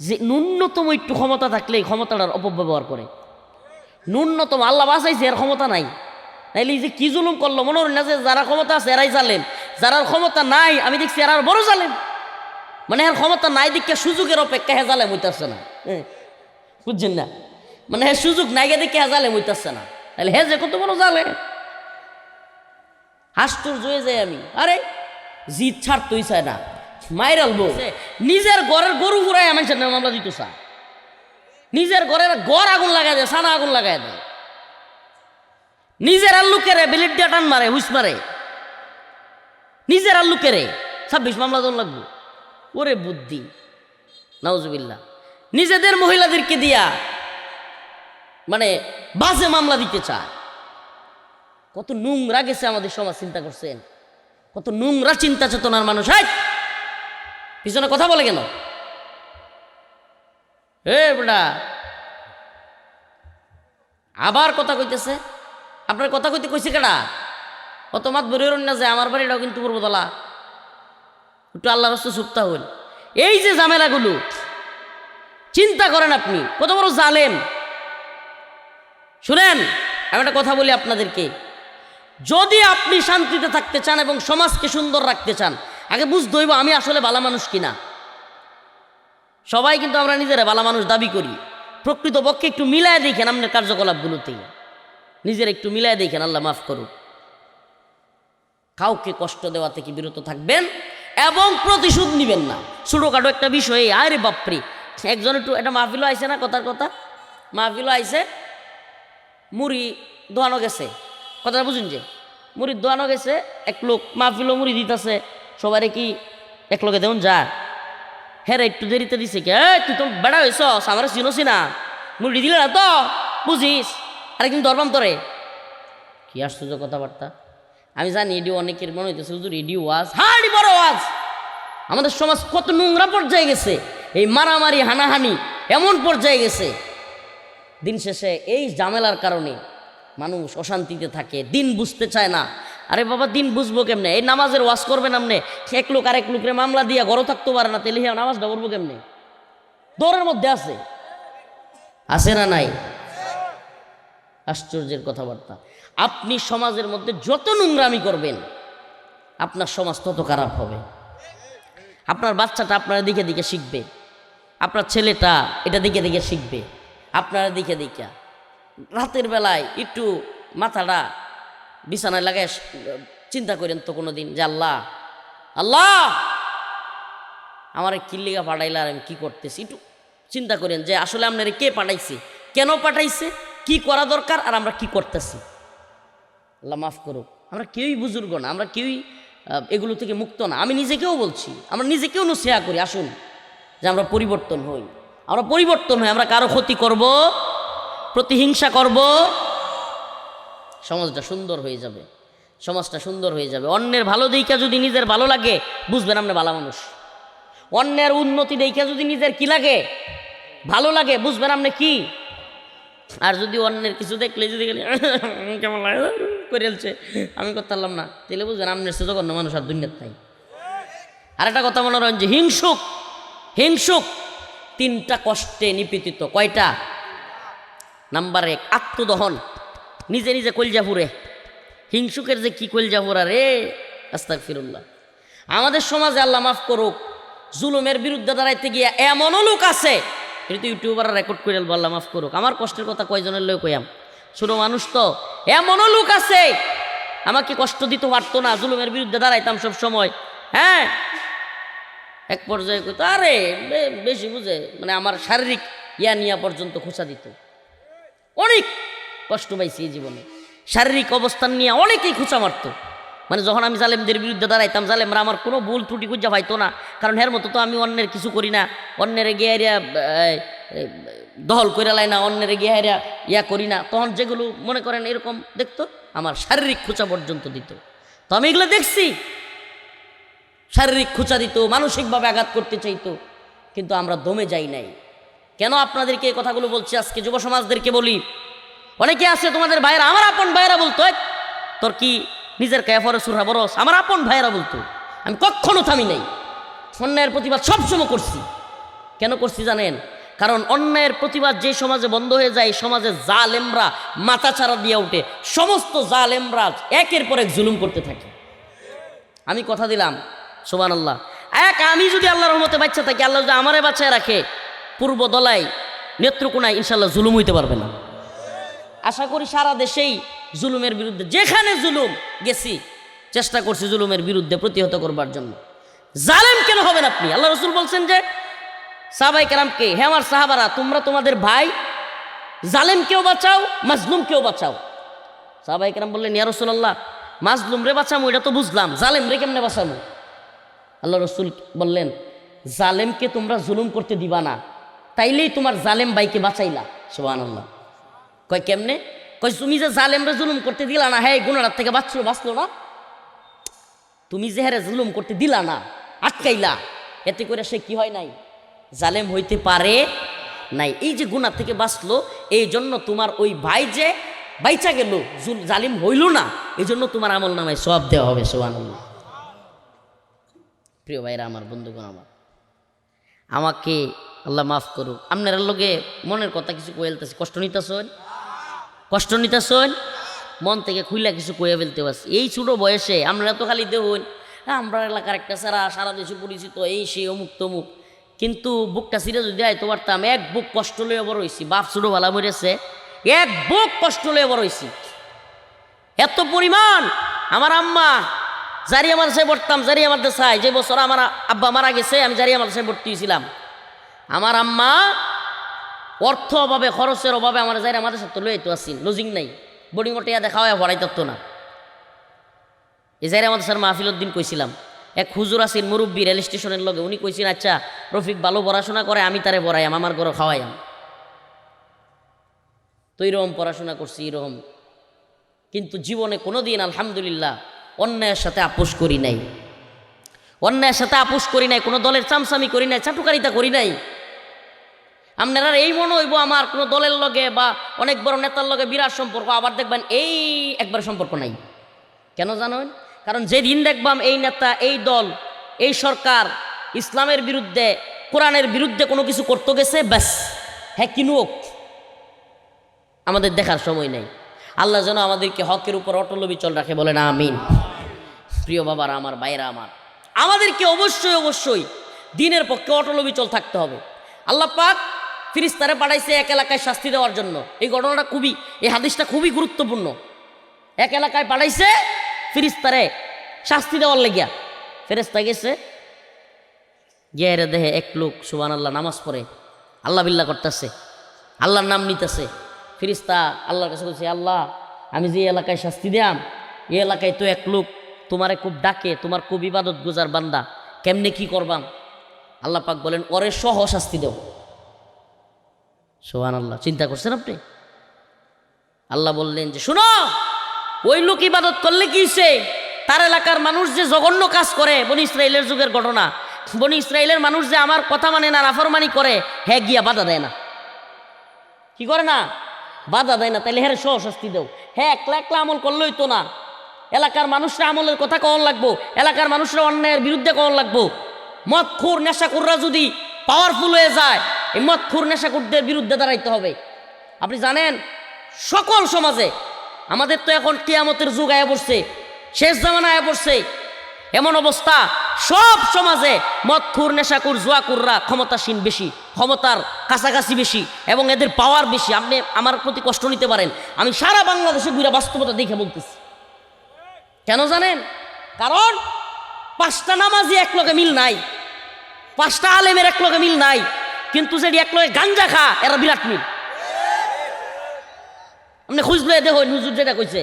যে ন্যূনতম একটু ক্ষমতা থাকলে ক্ষমতাটার অপব্যবহার করে। ন্যূনতম, আল্লাহ বাঁচাইছে, এর ক্ষমতা নাই, নাইলে যে কি জুলুম করলো, মনে হয় না যে যারা ক্ষমতা আছে এরাই জালেম, যারা ক্ষমতা নাই আমি দেখছি এরা বড় জালেম। মানে এর ক্ষমতা নাই দিকে সুযোগের অপেক্ষা হে জালেম হইতেছে না, বুঝছেন না? মানে হে সুযোগ নাই গে দেখে হে জালেম হইতেছে না, তাহলে হে যে কত বড় জালেম। আশ্চর্য হয়ে যায় আমি, আরে জিদ ছাড়তেই চায় না, মাইরাল বউ নিজের ঘরের গরু ঘুরাই আমার সামনে মামলা দিতে চায়, নিজের ঘরের গড় আগুন লাগাই দেয়, সানা আগুন লাগাই দেয়, নিজের আল্লুকেরে বিলিট দিয়ে টান মারে, হুস মারে, নিজের আল্লুকেরে 26 মামলা দন লাগবো। ওরে বুদ্ধি, নাউজুবিল্লাহ। নিজেদের মহিলাদেরকে দিয়া মানে বাজে মামলা দিতে চায়। কত নোংরা গেছে আমাদের সমাজ, চিন্তা করছেন? কত নোংরা চিন্তা চেতনার মানুষ। পিছনে কথা বলে কেন? বেটা আবার কথা কইতেছে, আপনার কথা কইতে কইছে কেডা? অত মাত বেরোর না যে আমার বাড়িটাও কিন্তু পূর্বতলা, একটু আল্লাহ রাস্তা সুপ্তা হইল। এই যে ঝামেলাগুলো চিন্তা করেন আপনি কত বড় জালেম। শুনেন, আমি একটা কথা বলি আপনাদেরকে, যদি আপনি শান্তিতে থাকতে চান এবং সমাজকে সুন্দর রাখতে চান, আগে বুঝতে হইব আমি আসলে ভালো মানুষ কিনা। সবাই কিন্তু আমরা নিজেরা ভালো মানুষ দাবি করি, প্রকৃতপক্ষে একটু মিলায় দেখেন আপনার কার্যকলাপগুলোতেই, নিজের একটু মিলায় দেখেন, আল্লাহ মাফ করুক। কাউকে কষ্ট দেওয়া থেকে বিরত থাকবেন এবং প্রতিশোধ নিবেন না। ছোটোখাটো একটা বিষয়ে আরে বাপরে, একজন একটু একটা মাহফিলও আইছে না, কথার কথা মাহফিলও আইছে, মুড়ি দোয়ানো গেছে, কথাটা বুঝুন যে মুড়ি দোয়ানো গেছে, এক লোক মাহফিলও মুড়ি দিতেছে, সবারে কি এক লোকে দেউন যা, হ্যাঁ একটু দেরিতে দিছে কে, তুই তো বেড়া হয়েছ, আমার চিনোছি না, মুড়ি দিলে না তো বুঝিস, আরেকদিন ধরবাম তোরে। কি আশ্চর্য কথাবার্তা। আমি জানি এডিও অনেকের মনে হইতেছে হুজুর এডিও ওয়াজ, হ্যাঁ এডি বড় ওয়াজ। আমাদের সমাজ কত নোংরা পর্যায়ে গেছে, এই মারামারি হানাহানি এমন পর্যায়ে গেছে, দিন শেষে এই ঝামেলার কারণে মানুষ অশান্তিতে থাকে, দিন বুঝতে চায় না। আরে বাবা দিন বুঝবো কেমনে? এই নামাজের ওয়াজ করবেন আপনি, এক লোক আরেক লোকের মামলা দিয়া ঘরও থাকতে পারে না, তাহলে নামাজটা করবো কেমনে? দৌড়ের মধ্যে আছে, আছে না নাই? আশ্চর্যের কথাবার্তা। আপনি সমাজের মধ্যে যত নোংরামি করবেন আপনার সমাজ তত খারাপ হবে। আপনার বাচ্চাটা আপনার দিকে দিকে শিখবে, আপনার ছেলেটা এটা দিকে দিকে শিখবে, আপনারা দিকে দিকে রাতের বেলায় একটু মাথাটা বিছানায় লাগায় চিন্তা করেন তো কোনো দিন যে আল্লাহ আল্লাহ আমার কিল্লিগা পাঠাইলে আর আমি কী করতেছি, একটু চিন্তা করেন যে আসলে আপনারা কে পাঠাইছে, কেন পাঠাইছে, কি করা দরকার, আর আমরা কি করতেছি। আল্লাহ মাফ করুক, আমরা কেউই বুজুর্গ না, আমরা কেউই এগুলো থেকে মুক্ত না। আমি নিজেকেও বলছি, আমরা নিজেকেও নসিহা করি, আসুন যে আমরা পরিবর্তন হই, আমরা পরিবর্তন হই, আমরা কারো ক্ষতি করব, প্রতিহিংসা করব, সমাজটা সুন্দর হয়ে যাবে, সমাজটা সুন্দর হয়ে যাবে। অন্যের ভালো দেখা যদি নিজের ভালো লাগে বুঝবেন আপনি ভালো মানুষ, অন্যের উন্নতি দেখা যদি নিজের কি লাগে ভালো লাগে বুঝবেন আপনি কি। আর যদি অন্যের কিছু দেখলে যদি কেমন লাগে করেছে আমি করতে পারলাম না, তাহলে বুঝবেন আপনার সে জঘন্য মানুষ আর দুনিয়ার নাই। আর একটা কথা মনে রাখেন যে হিংসুক, হিংসুক তিনটা কষ্টে নিপীড়িত। কয়টা? নাম্বার 1 আত্মদহন, নিজে নিজে কলজাপুরে। হিংসুকের যে কি কলজাপুরা রে, আস্তাগফিরুল্লাহ। আমাদের সমাজে আল্লাহ মাফ করুক জুলুমের বিরুদ্ধে দাঁড়াইতে গিয়ে এমনও লোক আছে, এটা তো ইউটিউবাররা রেকর্ড করে আল্লাহ মাফ করুক, আমার কষ্টের কথা কয়জনের লোক কইয়াম, ছোট মানুষ তো, এমনও লোক আছে আমাকে কষ্ট দিতে পারতো না, জুলুমের বিরুদ্ধে দাঁড়াইতাম সব সময়। হ্যাঁ এক পর্যায়ে কইতো আরে বেশি বুঝে, মানে আমার শারীরিক নিয়া পর্যন্ত খোঁচা দিত। অনেক কষ্ট পাইছি এই জীবনে, শারীরিক অবস্থান নিয়ে অনেকেই খোঁচা মারতো। মানে যখন আমি জালেমদের বিরুদ্ধে দাঁড়াইতাম, জালেমরা আমার কোনো ভুল ত্রুটি খুঁজা পাইতো না, কারণ এর মতো তো আমি অন্যের কিছু করি না, অন্যের গিয়ে দহল করে লাই না, অন্যের গিয়ে ইয়া করি না। তখন যেগুলো মনে করেন এরকম দেখতো, আমার শারীরিক খোঁচা পর্যন্ত দিত। তো আমি এগুলো দেখছি, শারীরিক খোঁচা দিত, মানসিকভাবে আঘাত করতে চাইতো, কিন্তু আমরা দমে যাই নাই। কেন আপনাদেরকে এই কথাগুলো বলছি আজকে? যুব সমাজদেরকে বলি, অনেকে আছে তোমাদের ভাইয়েরা, আমার আপন ভাইয়েরা বলতো তোর কি নিজের কায়াফরে সুরহা বরস, আমার আপন ভাইয়েরা বলতো। আমি কখনো থামি নাই, অন্যায়ের প্রতিবাদ সবসময় করছি। কেন করছি জানেন? কারণ অন্যায়ের প্রতিবাদ যে সমাজে বন্ধ হয়ে যায়, সমাজে জালেমরা মাথা ছাড়া দিয়ে উঠে, সমস্ত জালেমরা একের পর এক জুলুম করতে থাকে। আমি কথা দিলাম সুবহানাল্লাহ, আমি যদি আল্লাহর রহমতে বাচ্চা থাকি, আল্লাহ যদি আমারে বাচ্চায় রাখে, পূর্ব দলায় নেত্রকোনায় ইনশাল্লাহ জুলুম হইতে পারবে না। আশা করি সারা দেশেই জুলুমের বিরুদ্ধে, যেখানে জুলুম গেছি চেষ্টা করছি জুলুমের বিরুদ্ধে প্রতিহত করবার জন্য। জালেম কেন হবেন আপনি? আল্লাহ রসুল বলছেন যে সাহাবায়ে কেরামকে, হে আমার সাহাবারা, তোমরা তোমাদের ভাই জালেমকেও বাঁচাও, মাজলুমকেও বাঁচাও। সাহাবায়ে কেরাম বললেন, ইয়া রাসূলুল্লাহ, মাজলুম রে বাঁচামো এটা তো বুঝলাম, জালেম রে কেমনে বাঁচামো? আল্লাহ রসুল বললেন, জালেমকে তোমরা জুলুম করতে দিবা না, তাইলেই তোমার জালেম ভাইকে বাঁচাইলা। সুবহানাল্লাহ। কয় কেমনে? কয় তুমি যে জালেমরে জুলুম করতে দিলা না, হ্যাঁ গুনার থেকে বাঁচলো না, তুমি যে হ্যাঁ জুলুম করতে দিলা না, আটকাইলা, এতে করে সে কি হয় নাই? জালেম হইতে পারে নাই। এই যে গুনার থেকে বাঁচলো, এই জন্য তোমার ওই ভাই যে বাইচা গেল, জালিম হইল না, এই জন্য তোমার আমল নামায় সওয়াব দেওয়া হবে। সুবহানাল্লাহ। প্রিয় ভাইরা আমার, বন্ধুগণ আমার, আমাকে আল্লাহ মাফ করুক, আপনার লোকে মনের কথা কিছু কয়ে ফেলতেছি, কষ্ট নিতেছেন, কষ্ট নিতেছেন, মন থেকে খুইলা কিছু কয়ে ফেলতে পারছি। এই ছোটো বয়সে আমরা তো খালি দেখুন আমরা এলাকার একটা সারা দেশে পরিচিত, এই সে অমুক তমুক, কিন্তু বুকটা ছিঁড়ে যদি আইতে পারতাম, এক বুক কষ্ট লয়ে বড় হয়েছি। বাপ ছোটো ভালা মরেছে, এক বুক কষ্ট লয়ে বড় হয়েছি। এত পরিমাণ আমার আম্মা জারিয়া মাদ্রাসায় পড়তাম, জারিয়া মাদ্রাসায়। যে বছর আমার আব্বা মারা গেছে আমি জারিয়া মাদ্রাসায় ভর্তি হয়েছিলাম। আমার আম্মা অর্থ অভাবে, খরচের অভাবে আমার জারিয়া মাদ্রাসা তো লইতো আসিন, লজিং নাই, বোর্ডিং টিয়া দেখা হয় ভরাই থাকতো না। এই জারিয়া মাদ্রাসার মাহফিলের দিন কইছিলাম, এক হুজুর আসিন মুরব্বী রেল স্টেশনের লগে, উনি কইছেন আচ্ছা রফিক ভালো পড়াশোনা করে, আমি তারে পড়াইয়াম, আমার ঘরে খাওয়াইয়াম। তো এইরকম পড়াশোনা করছি এরকম, কিন্তু জীবনে কোনো দিন আলহামদুলিল্লাহ অন্যায়ের সাথে আপোষ করি নাই, অন্যায়ের সাথে আপোষ করি নাই, কোনো দলের চামচামি করি নাই, চাটুকারিতা করি নাই। আপনারা এই মনে হইব আমার কোনো দলের লগে বা অনেক বড় নেতার লগে বিরাট সম্পর্ক, আবার দেখবেন এই একবার সম্পর্ক নাই। কেন জানেন? কারণ যেদিন দেখবাম এই নেতা, এই দল, এই সরকার ইসলামের বিরুদ্ধে, কোরআনের বিরুদ্ধে কোনো কিছু করতে গেছে, ব্যাস হ্যাঁ কিনুক, আমাদের দেখার সময় নেই। আল্লাহ যেন আমাদেরকে হকের উপর অটল বিচল রাখে, বলেন আমিন। প্রিয় বাবারা আমার, ভাইরা আমার, আমাদেরকে অবশ্যই অবশ্যই দিনের পক্ষে অটল বিচল থাকতে হবে। আল্লাহ পাক ফিরিস্তারে পাঠাইছে এক এলাকায় শাস্তি দেওয়ার জন্য। এই ঘটনাটা খুবই, এই হাদিসটা খুবই গুরুত্বপূর্ণ। এক এলাকায় পাঠাইছে ফিরিস্তারে শাস্তি দেওয়ার লেগিয়া। ফেরেস্তা গেছে, গিয়ে দেহে এক লোক সুবহানাল্লাহ নামাজ পড়ে, আল্লাহ বিল্লাহ করতেছে, আল্লাহর নাম নিতেছে। ফিরিস্তা আল্লাহর কাছে বলছে, আল্লাহ আমি যে এলাকায় শাস্তি দিলাম, এই এলাকায় তো এক লোক তোমারে খুব ডাকে, তোমার খুব ইবাদত গুজার বান্দা, কেমনে কি করবাম? আল্লাহ পাক বলেন, ওরে সহ শাস্তি দেও। সুবহানাল্লাহ, চিন্তা করছেন আপনি? আল্লাহ বললেন যে শুনো, ওই লোক ইবাদত করলে কি হইছে? তার এলাকার মানুষ যে জঘন্য কাজ করে, বনি ইসরাইলের যুগের ঘটনা, বনি ইসরাইলের মানুষ যে আমার কথা মানে না, নাফরমানি করে, হ্যাঁ গিয়া বাধা দেয় না। কি করে না? বাধা দেয় না। তাইলে হ্যাঁ সহ শাস্তি দেও। হ্যাঁ একলা একলা আমল করলেই তো না, এলাকার মানুষরা আমলের কথা কন লাগবো, এলাকার মানুষরা অন্যায়ের বিরুদ্ধে কন লাগবো। মদখোর নেশাখোররা যদি পাওয়ারফুল হয়ে যায়, এই মদখোর নেশাখোরদের বিরুদ্ধে দাঁড়াইতে হবে। আপনি জানেন সকল সমাজে, আমাদের তো এখন কিয়ামতের যুগ আয়া পড়ছে, শেষ জামানা আয়া পড়ছে, এমন অবস্থা সব সমাজে মদখোর নেশাখোর জুয়াখোররা ক্ষমতাসীন বেশি, ক্ষমতার কাছাকাছি বেশি, এবং এদের পাওয়ার বেশি। আপনি আমার প্রতি কষ্ট নিতে পারেন, আমি সারা বাংলাদেশে ঘুরে বাস্তবতা দেখে বলতেছি। কেন জানেন? কারণ 5টা নামাজি এক লগে মিল নাই, 5টা আলেমের এক লগে মিল নাই, কিন্তু যেটি এক লগে গাঞ্জা খা এরা বিরাট মিল। আপনি খুঁজলে দেখো হুজুর যেটা কইছে,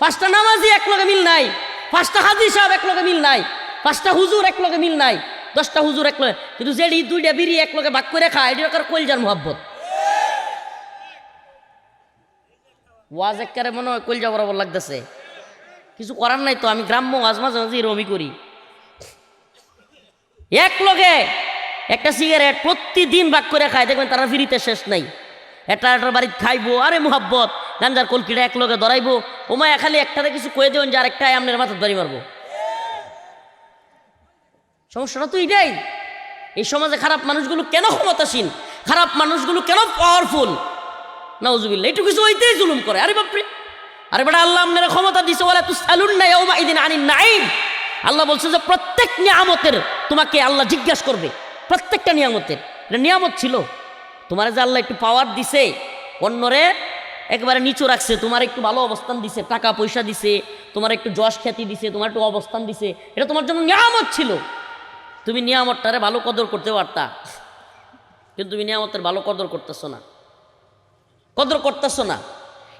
5টা নামাজি এক লগে মিল নাই, 5টা হাজি সাহেব এক লগে মিল নাই, 5টা হুজুর এক লগে মিল নাই, 10টা হুজুর এক লগে, কিন্তু যেটি 2টা বিড়ি এক লগে ভাগ করে খায়, এটি একটা কলজার মোহাব্বত। ওয়াজ একবারে মনে হয় কলজা বরাবর লাগতেছে, কিছু করার নাই তো। আমি গ্রাম্য ওয়াজ মাঝে মাঝে এরকমই করি। এক লগে একটা সিগারেট প্রতিদিন ভাগ করে খায়, দেখবেন তারা ফিরিতে শেষ নাই। একটা বাড়িতে খাইবো, আরে মোহাব্বত, গাঞ্জার কলকিটা এক লগে ধরাইবো, ওমায় খালি একটাতে কিছু কয়ে দেবেন যে আরেকটাই আপনার মাথার বাড়ি মারবো। সমস্যাটা তো এটাই। এই সমাজে খারাপ মানুষগুলো কেন ক্ষমতাসীন, খারাপ মানুষগুলো কেন পাওয়ারফুল? নাউজুবিল্লাহ, একটু কিছু হইতেই জুলুম করে। আরে বাপরে, আরে বেটা আল্লাহ আপনারা ক্ষমতা দিছে, ওয়ালা তুসআলুন্না ইয়াউমাইদিন আনিন নাঈম। আল্লাহ বলছে যে প্রত্যেক নিয়ামতের তোমাকে আল্লাহ জিজ্ঞাসা করবে, প্রত্যেকটা নিয়ামতের। এটা নিয়ামত ছিল, তোমার যে আল্লাহ একটু পাওয়ার দিছে, অন্যরে একেবারে নিচু রাখছে, তোমার একটু ভালো অবস্থান দিছে, টাকা পয়সা দিছে, তোমার একটু যশ খ্যাতি দিছে, তোমার একটু অবস্থান দিছে, এটা তোমার জন্য নিয়ামত ছিল। তুমি নিয়ামতটারে ভালো কদর করতে পারতা, কিন্তু তুমি নিয়ামতের ভালো কদর করতেছো না, কদর করতেছো না।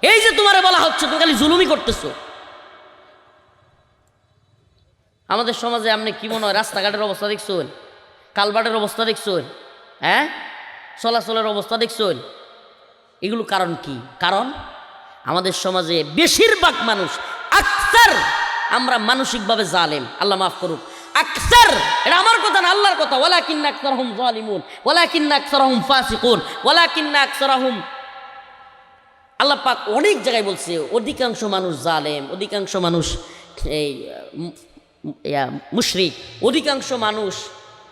এই যে তোমারে বলা হচ্ছে, তুমি খালি জুলুমি করতেছো। আমাদের সমাজে আপনি কি মনে হয়, রাস্তাঘাটের অবস্থা দেখছেন, কালভার্টের অবস্থা দেখছেন, হ্যাঁ চলাচলের অবস্থা দেখছেন, এগুলো কারণ কি? কারণ আমাদের সমাজে বেশিরভাগ মানুষ, আকসার, আমরা মানসিকভাবে জালেম, আল্লাহ মাফ করুক। আকসার, এটা আমার কথা না, আল্লাহর কথা। ওয়ালাকিন্না আকসারহুম যালিমুন, ওয়ালাকিন্না আকসারহুম ফাসিকুন, ওয়ালাকিন্না আকসারহুম, আল্লাহ পাক অনেক জায়গায় বলছে অধিকাংশ মানুষ জালেম, অধিকাংশ মানুষ এই মুশরিক, অধিকাংশ মানুষ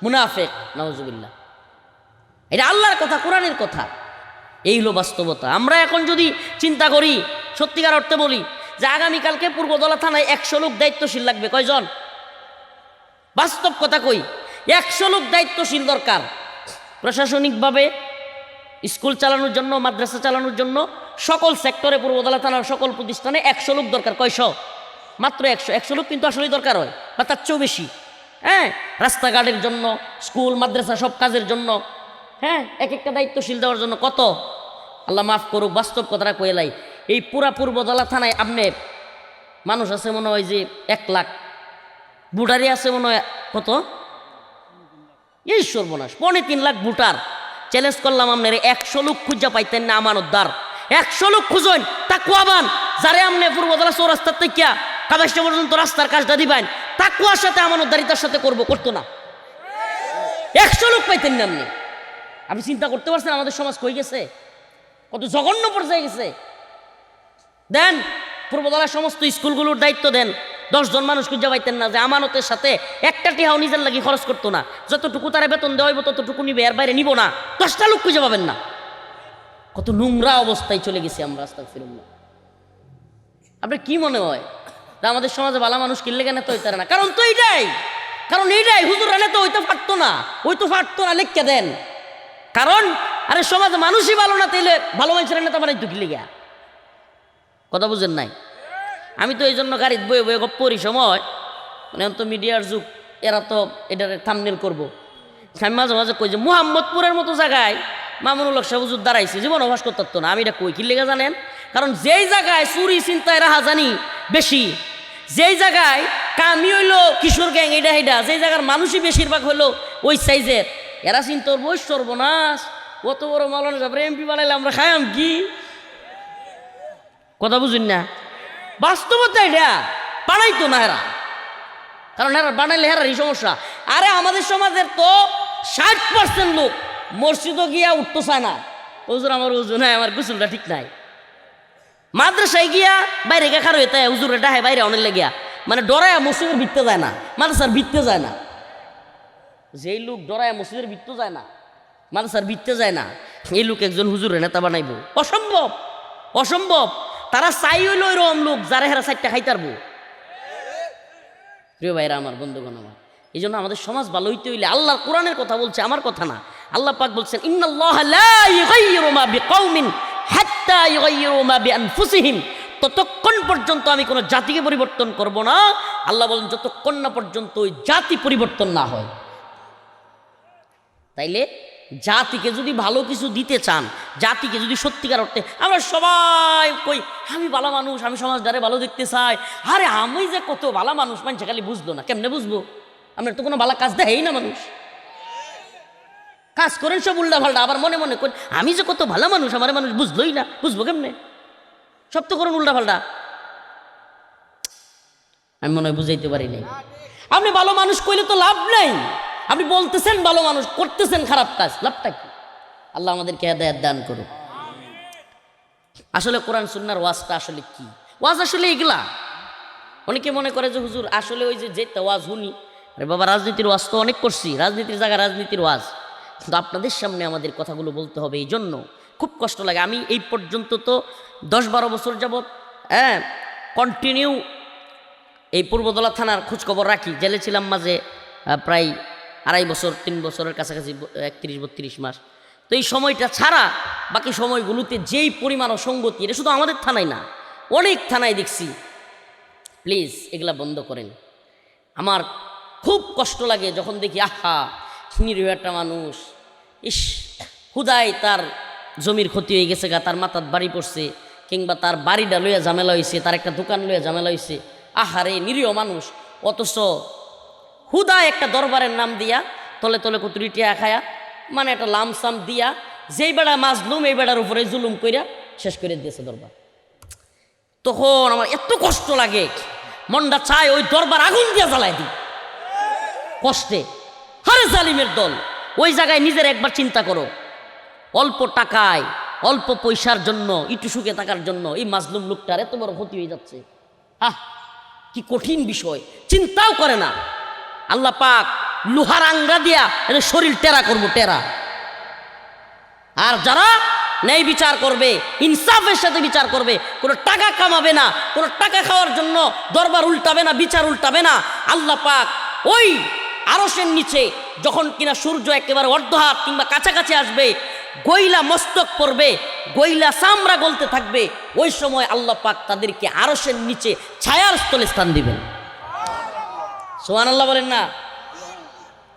মুনাফিক। নাউজুবিল্লাহ, এটা আল্লাহর কথা, কোরআনের কথা। এই হলো বাস্তবতা। আমরা এখন যদি চিন্তা করি, সত্যিকার অর্থে বলি যে আগামীকালকে পূর্বদলা থানায় 100 লোক দায়িত্বশীল লাগবে, কয়জন? বাস্তব কথা কই, 100 লোক দায়িত্বশীল দরকার। প্রশাসনিকভাবে স্কুল চালানোর জন্য, মাদ্রাসা চালানোর জন্য, সকল সেক্টরে পূর্বদলা থানার সকল প্রতিষ্ঠানে 100 লোক দরকার। কয়শো? মাত্র 100 লোক কিন্তু আসলেই দরকার হয়, বা তার চেয়েও বেশি। হ্যাঁ, রাস্তাঘাটের জন্য, স্কুল মাদ্রাসা সব কাজের জন্য, হ্যাঁ, এক একটা দায়িত্বশীল দেওয়ার জন্য কত, আল্লাহ মাফ করুক, বাস্তব কথাটা কয়েলাই। এই পুরা পূর্বদলা থানায় আপনার মানুষ আছে মনে হয় যে 1 লাখ, ভোটারই আছে মনে হয় কত, এই সর্বনাশ, 3.25 লাখ ভোটার। চ্যালেঞ্জ করলাম আপনার 100 লোক খুঁজা পাইতেন না আমানতদার, 100 লোক খুঁজেন তাকুয়াবান, যারে আপনি পূর্বদলা চৌরাস্তার থেকে কাবাসটা পর্যন্ত রাস্তার কাজটা দিবেন, তাকুয়ার সাথে আমানতদারিতার সাথে করতো না। 100 লোক পাইতেন না আপনি। আপনি চিন্তা করতে পারছেন আমাদের সমাজ কই গেছে, কত জঘন্য পর্যায়ে গেছে। দেন পূর্বদলার সমস্ত স্কুলগুলোর দায়িত্ব দেন, 10 জন মানুষ খুঁজে পাইতেন না যে আমানতের সাথে একটা টিহাও নিজের লাগি খরচ করতো না, যতটুকু তারা বেতন দেওয়া হইব ততটুকু নিবে, এর বাইরে নিব না। 10টা লোক খুঁজে পাবেন না। কত নোংরা অবস্থায় চলে গেছি আমরা, আস্তাগফিরুল্লাহ। আপনার কি মনে হয় যে আমাদের সমাজে ভালো মানুষ কিনলে কেন তো হইতে না? কারণ তো এইটাই, হুজুর রানে তো হইতে পারতো না, লিখকে দেন। কারণ আরে সমাজে মানুষই ভালো না, তাইলে ভালো মানুষের নেতা বানাইতো কি লিগা? কথা বুঝেন নাই? আমি তো এই জন্য গাড়িতে বয়ে বয়ে পড়ি সময়, মানে তো মিডিয়ার যুগ, এরা তো এটার থাম্বনেল করবো। আমি মাঝে মাঝে কই যে মুহাম্মদপুরের মতো জায়গায় মামুনুল হক সাহেব হুজুর দাঁড়াইছে, জীবন অভ্যাস করতে না। আমি এটা কই কি লেগে জানেন? কারণ যেই জায়গায় চুরি চিন্তায় রাহাজানি বেশি, যেই জায়গায় কামি হইলো কিশোর গ্যাং এটা হেডা, যেই জায়গার মানুষই বেশিরভাগ হইলো ওই সাইজের, এরা চিন্তা বই সর্বনাশ, কত বড় মাওলানা সাহেব এমপি বানাইলে আমরা খাইম কি? কথা বুঝুন না? বাস্তবতা এটা বানাইতো না এরা, কারণ এরা বানাইলে হেরারই সমস্যা। আরে আমাদের সমাজের তো 60% লোক মসজিদও গিয়া উঠতে চায় না, হুজুর আমার ওজন হয়, আমার গোসলটা ঠিক নাই। মাদ্রাসায় গিয়া বাইরে গিয়ে খারো হইতে হুজুর এটা হয় বাইরে অনেক লেগিয়া, মানে ডরায় মসজিদের ভিত্তে যায় না, মাদ্রাসার ভিত্তে যায় না। যেই লোক ডরায় মসজিদের ভিত্তে যায় না, মাদ্রাসার ভিত্তে যায় না, এই লোক একজন হুজুরের নেতা বানাইব? অসম্ভব, অসম্ভব। তারা চাই হইল এরকম লোক যারা হেরা 4টা খাইতারবো। প্রিয় ভাইরা আমার, বন্ধুগণ আমার, এই জন্য আমাদের সমাজ ভালো হইতে হইলে আল্লাহর কোরআনের কথা বলছে, আমার কথা না। আল্লাহ পাক বলছেন ইন্নাল্লাহা লা ইউগাইয়িরু মা বিকাউমিন হাত্তা ইউগাইয়িরু মা বিআনফুসিহিম, ততক্ষণ পর্যন্ত আমি কোনো জাতিকে পরিবর্তন করব না। আল্লাহ বলেন যতক্ষণ না পর্যন্ত ওই জাতি পরিবর্তন না হয়। তাইলে জাতিকে যদি ভালো কিছু দিতে চান, জাতিকে যদি সত্যিকার অর্থে, আমরা সবাই কই আমি ভালো মানুষ, আমি সমাজটারে ভালো দেখতে চাই, আরে আমি যে কত ভালো মানুষ মানুষ খালি বুঝলো না। কেমনে বুঝবো? আমরা তো কোনো ভালো কাজ দেয় না, মানুষ কাজ করেন সব উল্টা পাল্টা, আবার মনে মনে করেন আমি যে কত ভালো মানুষ, আমার মানুষ বুঝলোই না। বুঝবো কেমনে? সব তো করেন উল্টা পাল্টা। আমি মনে হয় বুঝাইতে পারি নাই। আপনি ভালো মানুষ কইলে তো লাভ নাই, আপনি বলতেছেন ভালো মানুষ, করতেছেন খারাপ কাজ, লাভটা কি? আল্লাহ আমাদেরকে হেদায়েত দান করুন। আসলে কোরআন সুন্নাহর ওয়াজটা আসলে কি? ওয়াজ আসলে এগুলা। অনেকে মনে করে যে হুজুর আসলে ওই যে ওয়াজ শুনি, আরে বাবা রাজনীতির ওয়াজ তো অনেক করছি, রাজনীতির জায়গা রাজনীতির ওয়াজ, কিন্তু আপনাদের সামনে আমাদের কথাগুলো বলতে হবে, এই জন্য খুব কষ্ট লাগে। আমি এই পর্যন্ত তো 10-12 বছর যাবৎ কন্টিনিউ এই পূর্বদলা থানার খোঁজখবর রাখি। জেলে ছিলাম মাঝে প্রায় 2.5 বছর, 3 বছরের কাছাকাছি, 31-32 মাস। তো এই সময়টা ছাড়া বাকি সময়গুলোতে যেই পরিমাণ অসঙ্গতি, এটা শুধু আমাদের থানায় না, অনেক থানায় দেখছি। প্লিজ এগুলা বন্ধ করেন। আমার খুব কষ্ট লাগে যখন দেখি আহা নিরীহ একটা মানুষ, ইস হুদাই তার জমির ক্ষতি হয়ে গেছে গা, তার মাথার বাড়ি পড়ছে, কিংবা তার বাড়িটা লইয়া ঝামেলা হয়েছে, তার একটা দোকান লইয়া ঝামেলা হয়েছে, আহারে নিরীহ মানুষ। অথচ হুদায় একটা দরবারের নাম দিয়া তলে তলে কতুরি টিয়া খায়া, মানে একটা লামসাম দিয়া যেই বেড়া মাজলুম এই বেড়ার উপরে জুলুম কইরা শেষ করে দিয়েছে দরবার। তখন আমার এত কষ্ট লাগে, মনটা চায় ওই দরবার আগুন দিয়া জ্বালাই দিই কষ্টে। হারে জালিমের দল, ওই জায়গায় নিজের একবার চিন্তা করো। অল্প টাকায়, অল্প পয়সার জন্য, একটু সুখে থাকার জন্য এই মাজলুম লোকটার এত বড় ক্ষতি হয়ে যাচ্ছে। কি কঠিন বিষয়, চিন্তাও করে না। আল্লাহ পাক লোহার আঙ্গা দিয়া এদের শরীর টেরা করবো, টেরা। আর যারা ন্যায় বিচার করবে, ইনসাফের সাথে বিচার করবে, কোনো টাকা কামাবে না, কোনো টাকা খাওয়ার জন্য দরবার উল্টাবে না, বিচার উল্টাবে না, আল্লাহ পাক ওই আরশের নিচে যখন কিনা সূর্য একেবারে অর্ধহাত কিংবা কাছাকাছি আসবে, গইলা মস্তক পড়বে, গইলা চামড়া গলতে থাকবে, ওই সময় আল্লাহ পাক তাদেরকে আরশের নিচে ছায়ার স্থলে স্থান দিবেন। সুবহানাল্লাহ বলেন না?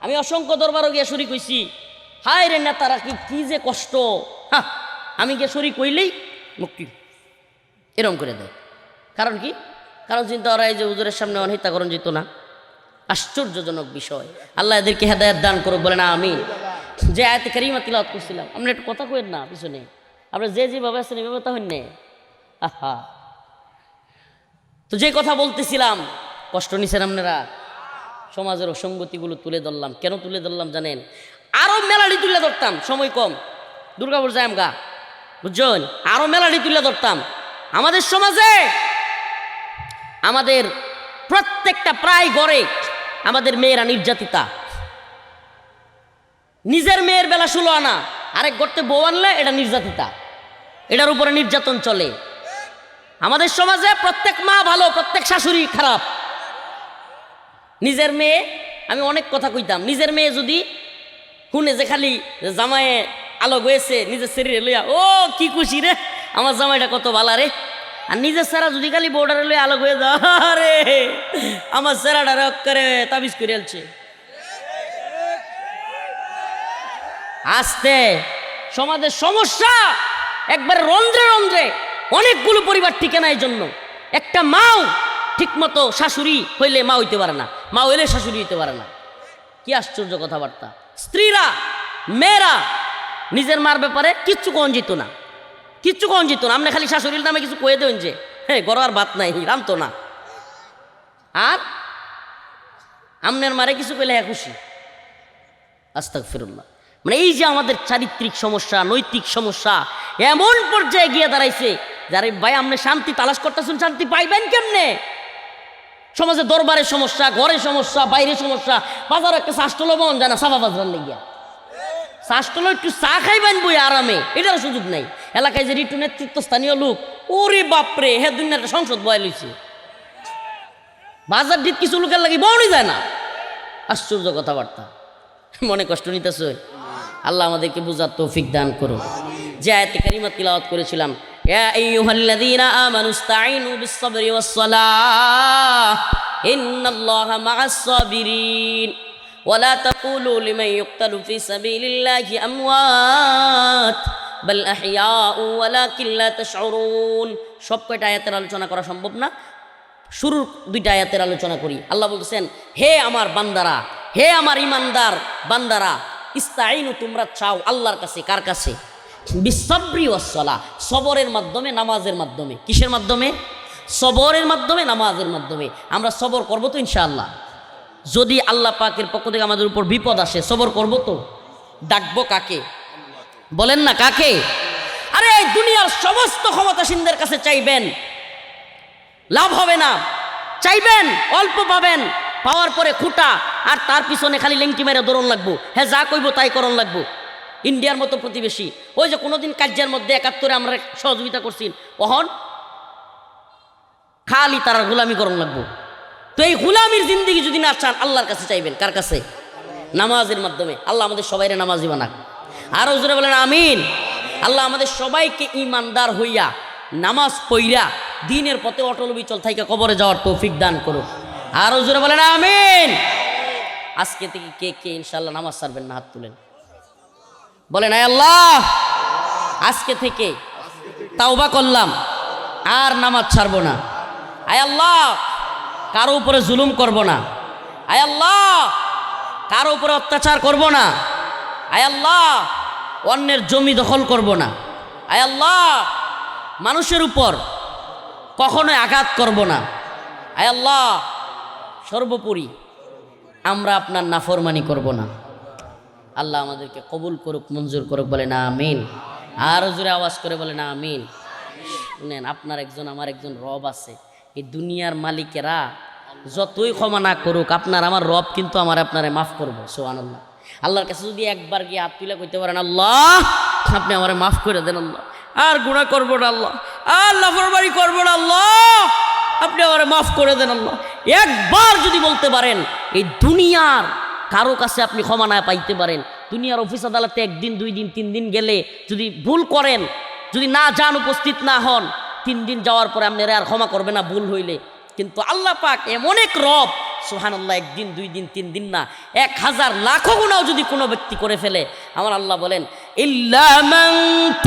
আমি অসংখ্য দরবারও গিয়া শরীক হইছি, হায় রে নেতারা কি যে কষ্ট, হ্যাঁ আমি গিয়ে শরীক হইলেই মুক্তি এরম করে দেয়। কারণ কি? কারণ চিন্তা করা এই যে হুজুরের সামনে অনহিতাকরণ যেত না, আশ্চর্যজনক বিষয়। আল্লাহ এদেরকে হেদায়েত দান করুক, বলে না আমিন। যে আয়াতে কারিমা তিলাওয়াত করছিলাম, আমরা একটু কথা কইেন না পিছনে, আমরা যেভাবে আছেন এভাবে তা হইন না। আহা, তো যে কথা বলতেছিলাম, কষ্ট নিছেন আপনারা? সমাজের অসঙ্গতিগুলো তুলে ধরলাম। কেন তুলে ধরলাম জানেন? আরো মেলাডি তুলে ধরতাম, সময় কম, দুর্গাপুর যাই আমগা, বুঝছেন? আরো মেলাডি তুলে ধরতাম। আমাদের সমাজে আমাদের প্রত্যেকটা প্রায় ঘরে আমাদের মেয়েরা নির্যাতিতা। নিজের মেয়ের বেলা 16 আনা, আরেক গর্তে বউ আনলে এটা নির্যাতিতা, এটার উপরে নির্যাতন চলে। আমাদের সমাজে প্রত্যেক মা ভালো, প্রত্যেক শাশুড়ি খারাপ। নিজের মেয়ে, আমি অনেক কথা কইতাম, নিজের মেয়ে যদি শুনে যে খালি জামাইয়ে আলো গেছে নিজের শরীরে লইয়া, ও কি খুশি রে, আমার জামাইটা কত ভালো রে। আর নিজের সেরা যদি খালি বউডারে লইয়া আলো হয়ে যা রে, আমার সেরাটা রক করে তাবিজ করে আলছে। আস্তে সমাজের সমস্যা একবার রন্ধ্রে রন্ধ্রে, অনেকগুলো পরিবার টিকে না। এই জন্য একটা মাও ঠিক মতো শাশুড়ি হইলে মা হইতে পারে না, মা হইলে শাশুড়ি হইতে পারে না। কি আশ্চর্য কথাবার্তা! স্ত্রীরা, মেয়েরা নিজের মার ব্যাপারে কিচ্ছু কন যেত না, কিচ্ছু কন যেত না। আপনি খালি শাশুড়ির নামে কিছু কয়ে দেন যে হ্যাঁ গড় আর ভাত নাই, রামতো না। আর আমনের মারে কিছু কইলে হ্যাঁ খুশি। আস্তাগফিরুল্লাহ। মানে এই যে আমাদের চারিত্রিক সমস্যা, নৈতিক সমস্যা এমন পর্যায়ে গিয়ে দাঁড়াইছে, যারে ভাই আপনি শান্তি তালাশ করতেছেন, শান্তি পাইবেন কেমনে? সমাজে দরবারের সমস্যা, ঘরে সমস্যা, বাইরে সমস্যা, বাজারে একটা শাসটলো বন যায় না সাফা বাজার লেগিয়া, শাসটলো একটু চা খাইবেন বই আরামে, এটারও সুযোগ নাই। এলাকায় যে রিটু নেতৃত্ব স্থানীয় লোক, ওরে বাপরে, হে দুনিয়াটা সংসদ বয় লইছে, বাজার দিক কিছু লোকের লাগে বউনি যায় না। আশ্চর্য কথাবার্তা। মনে কষ্ট নিতেছ? আল্লাহ আমাদেরকে বুঝার তৌফিক দান করুন। যে আয়াতে কারিমা তিলাওয়াত করেছিলাম, ইয়া আইয়ুহাল্লাযীনা আমানুস্তাঈনু বিস-সাবরি ওয়াস-সালাহ ইন্নাল্লাহা মা'আস-সাবিরিন ওয়া লা তাকুলু লিমান ইউক্তালু ফি সাবিলিল্লাহি আমওয়াত বাল আহইয়াউ ওয়ালাকিন লা তাশউরুন। সব কয়টা আয়াতের আলোচনা করা সম্ভব না, শুরুর দুইটা আয়াতের আলোচনা করি। আল্লাহ বলতেছেন, হে আমার বান্দারা, হে আমার ইমানদার বান্দারা, ইস্তাঈনু তোমরা চাও আল্লাহর কাছে। কার কাছে? বিস-সাবরি ওয়াস-সালাহ, সবরের মাধ্যমে, নামাজের মাধ্যমে। কিসের মাধ্যমে? সবরের মাধ্যমে, নামাজের মাধ্যমে। আমরা সবর করবো তো ইনশাআল্লাহ? যদি আল্লাহ পাকের পক্ষ থেকে আমাদের উপর বিপদ আসে, সবর করবো তো? ডাকবো কাকে? বলেন না কাকে? আরে এই দুনিয়ার সমস্ত ক্ষমতাসীনদের কাছে চাইবেন, লাভ হবে না। চাইবেন অল্প পাবেন, পাওয়ার পরে খুঁটা, আর তার পিছনে খালি লেংটি মেরে দৌড়ন লাগবো, হ্যাঁ যা কইব তাই করণ লাগবো। ইন্ডিয়ার মতো প্রতিবেশী, ওই যে কোনোদিন কার্যের মধ্যে 71-এ আমরা সহযোগিতা করছি, অহন খালি তারা গোলামি করণ লাগবো। তো এই গোলামির জিন্দিগি যদি না চান, আল্লাহর কাছে চাইবেন। কার কাছে? নামাজের মাধ্যমে। আল্লাহ আমাদের সবাইরে নামাজি বানাক। আরো জোরে বলেন আমিন। আল্লাহ আমাদের সবাইকে ইমানদার হইয়া নামাজ পইরা দ্বীনের পথে অটল বিচল থাইকা কবরে যাওয়ার তৌফিক দান করুন। আরো জোরে বলেন আমিন। আজকে থেকে কে কে ইনশাআল্লাহ নামাজ ছাড়বেন না? হাত তুলেন, বলেন আয় আল্লাহ, আজকে থেকে তাওবা করলাম, আর নামাজ ছাড়বো না। আয় আল্লাহ, কারো উপরে জুলুম করব না। আয় আল্লাহ, কারো উপরে অত্যাচার করব না। আয় আল্লাহ, অন্যের জমি দখল করব না। আয় আল্লাহ, মানুষের উপর কখনোই আঘাত করব না। আয় আল্লাহ, সর্বোপরি আমরা আপনার নাফরমানি করব না। আল্লাহ আমাদেরকে কবুল করুক, মঞ্জুর করুক, বলে না আমিন। আরো জোরে আওয়াজ করে বলে না আমিন। শুনেন, আপনার একজন আমার একজন রব আছে। এই দুনিয়ার মালিকেরা যতই ক্ষমা না করুক, আপনার আমার রব কিন্তু আমার আপনারে মাফ করবো। সুবহানাল্লাহ। আল্লাহর কাছে যদি একবার গিয়ে হাত তুলে কইতে পারেন, আল্লাহ আপনি আমারে মাফ করে দেন, আল্লাহ আর গুনাহ করবো না, আল্লাহ আর নাফরমানি করবো না, আল্লাহ আপনি আমারে মাফ করে দেন, আল্লাহ একবার যদি বলতে পারেন, এই দুনিয়ার কারো কাছে আপনি ক্ষমা না পাইতে পারেন, দুনিয়ার অফিস আদালতে 1 দিন 2 দিন 3 দিন গেলে যদি ভুল করেন, যদি না যান, উপস্থিত না হন, 3 দিন যাওয়ার পরে আপনারা আর ক্ষমা করবে না ভুল হইলে। কিন্তু আল্লাহ পাক এমন এক রব, সুবহানাল্লাহ, 1 দিন 2 দিন 3 দিন না, 1000 লাখো গুনাহ যদি কোনো ব্যক্তি করে ফেলে, আমার আল্লাহ বলেন ইল্লা মান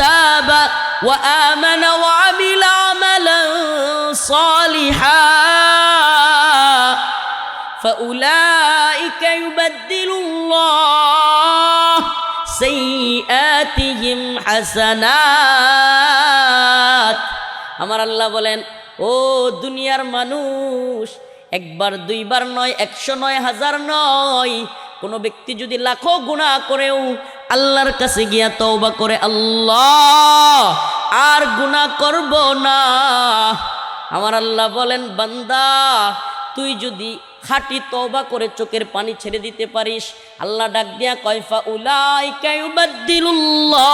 তাবা ওয়া আমানা ওয়া আমিলা আমালান সালিহা ফাউলাইকা ইউবাদদিলুল্লাহ সাইয়্যাতিহিম হাসানাত। আমার আল্লাহ বলেন, ও দুনিয়ার মানুষ, 1 বার 2 বার নয়, 100 নয়, 1000 নয়, কোনো ব্যক্তি যদি লাখো গুনাহ করেও আল্লাহর কাছে গিয়া তওবা করে, আল্লাহ আর গুনাহ করব না, আমার আল্লাহ বলেন, বান্দা তুই যদি খাঁটি তওবা করে চোখের পানি ছেড়ে দিতে পারিস, আল্লাহ ডাক দিয়া কয় ফাউলাইকা ইউবাদদিলুল্লাহ,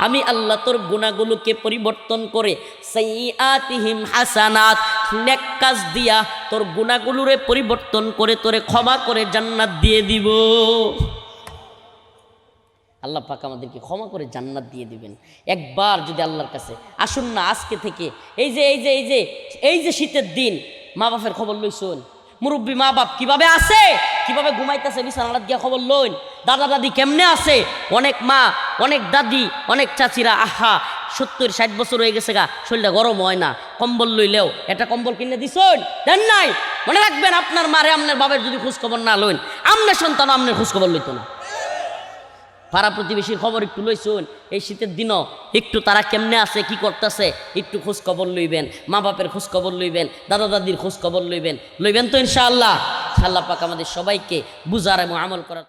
আমি আল্লাহ তোর গুনাহগুলোকে পরিবর্তন করে সাইয়্যাতিহিম হাসানাত, নেক কাজ দিয়া তোর গুনাহগুলোরে পরিবর্তন করে তোরে ক্ষমা করে জান্নাত দিয়ে দিব। আল্লাহ পাক আমাদেরকে ক্ষমা করে জান্নাত দিয়ে দিবেন একবার যদি আল্লাহর কাছে আসুন না। আজকে থেকে এই যে শীতের দিন, মা বাপের খবর লইছুন, মুরব্বী মা বাপ কিভাবে আছে, কিভাবে ঘুমাইতেছে বিছানাত গিয়া খবর লইন, দাদা দাদি কেমনে আছে, অনেক মা অনেক দাদি অনেক চাচিরা আহা 70-60 বছর হয়ে গেছে গা, শরীরটা গরম হয় না, কম্বল লইলেও একটা কম্বল কিনে দিছুন, দেন নাই। মনে রাখবেন, আপনার মারে আপনার বাবার যদি খোঁজ খবর না লইন, আপনার সন্তান আপনার খোঁজ খবর লইতো না। পাড়া প্রতিবেশীর খবর একটু লইছুন, এই শীতের দিনও একটু তারা কেমনে আছে, কি করতেছে, একটু খোঁজ খবর লইবেন, মা বাপের খোঁজ খবর লইবেন, দাদা দাদির খোঁজ খবর লইবেন তো ইনশাআল্লাহ। আল্লাহ পাক আমাদের সবাইকে বুঝার এবং আমল করার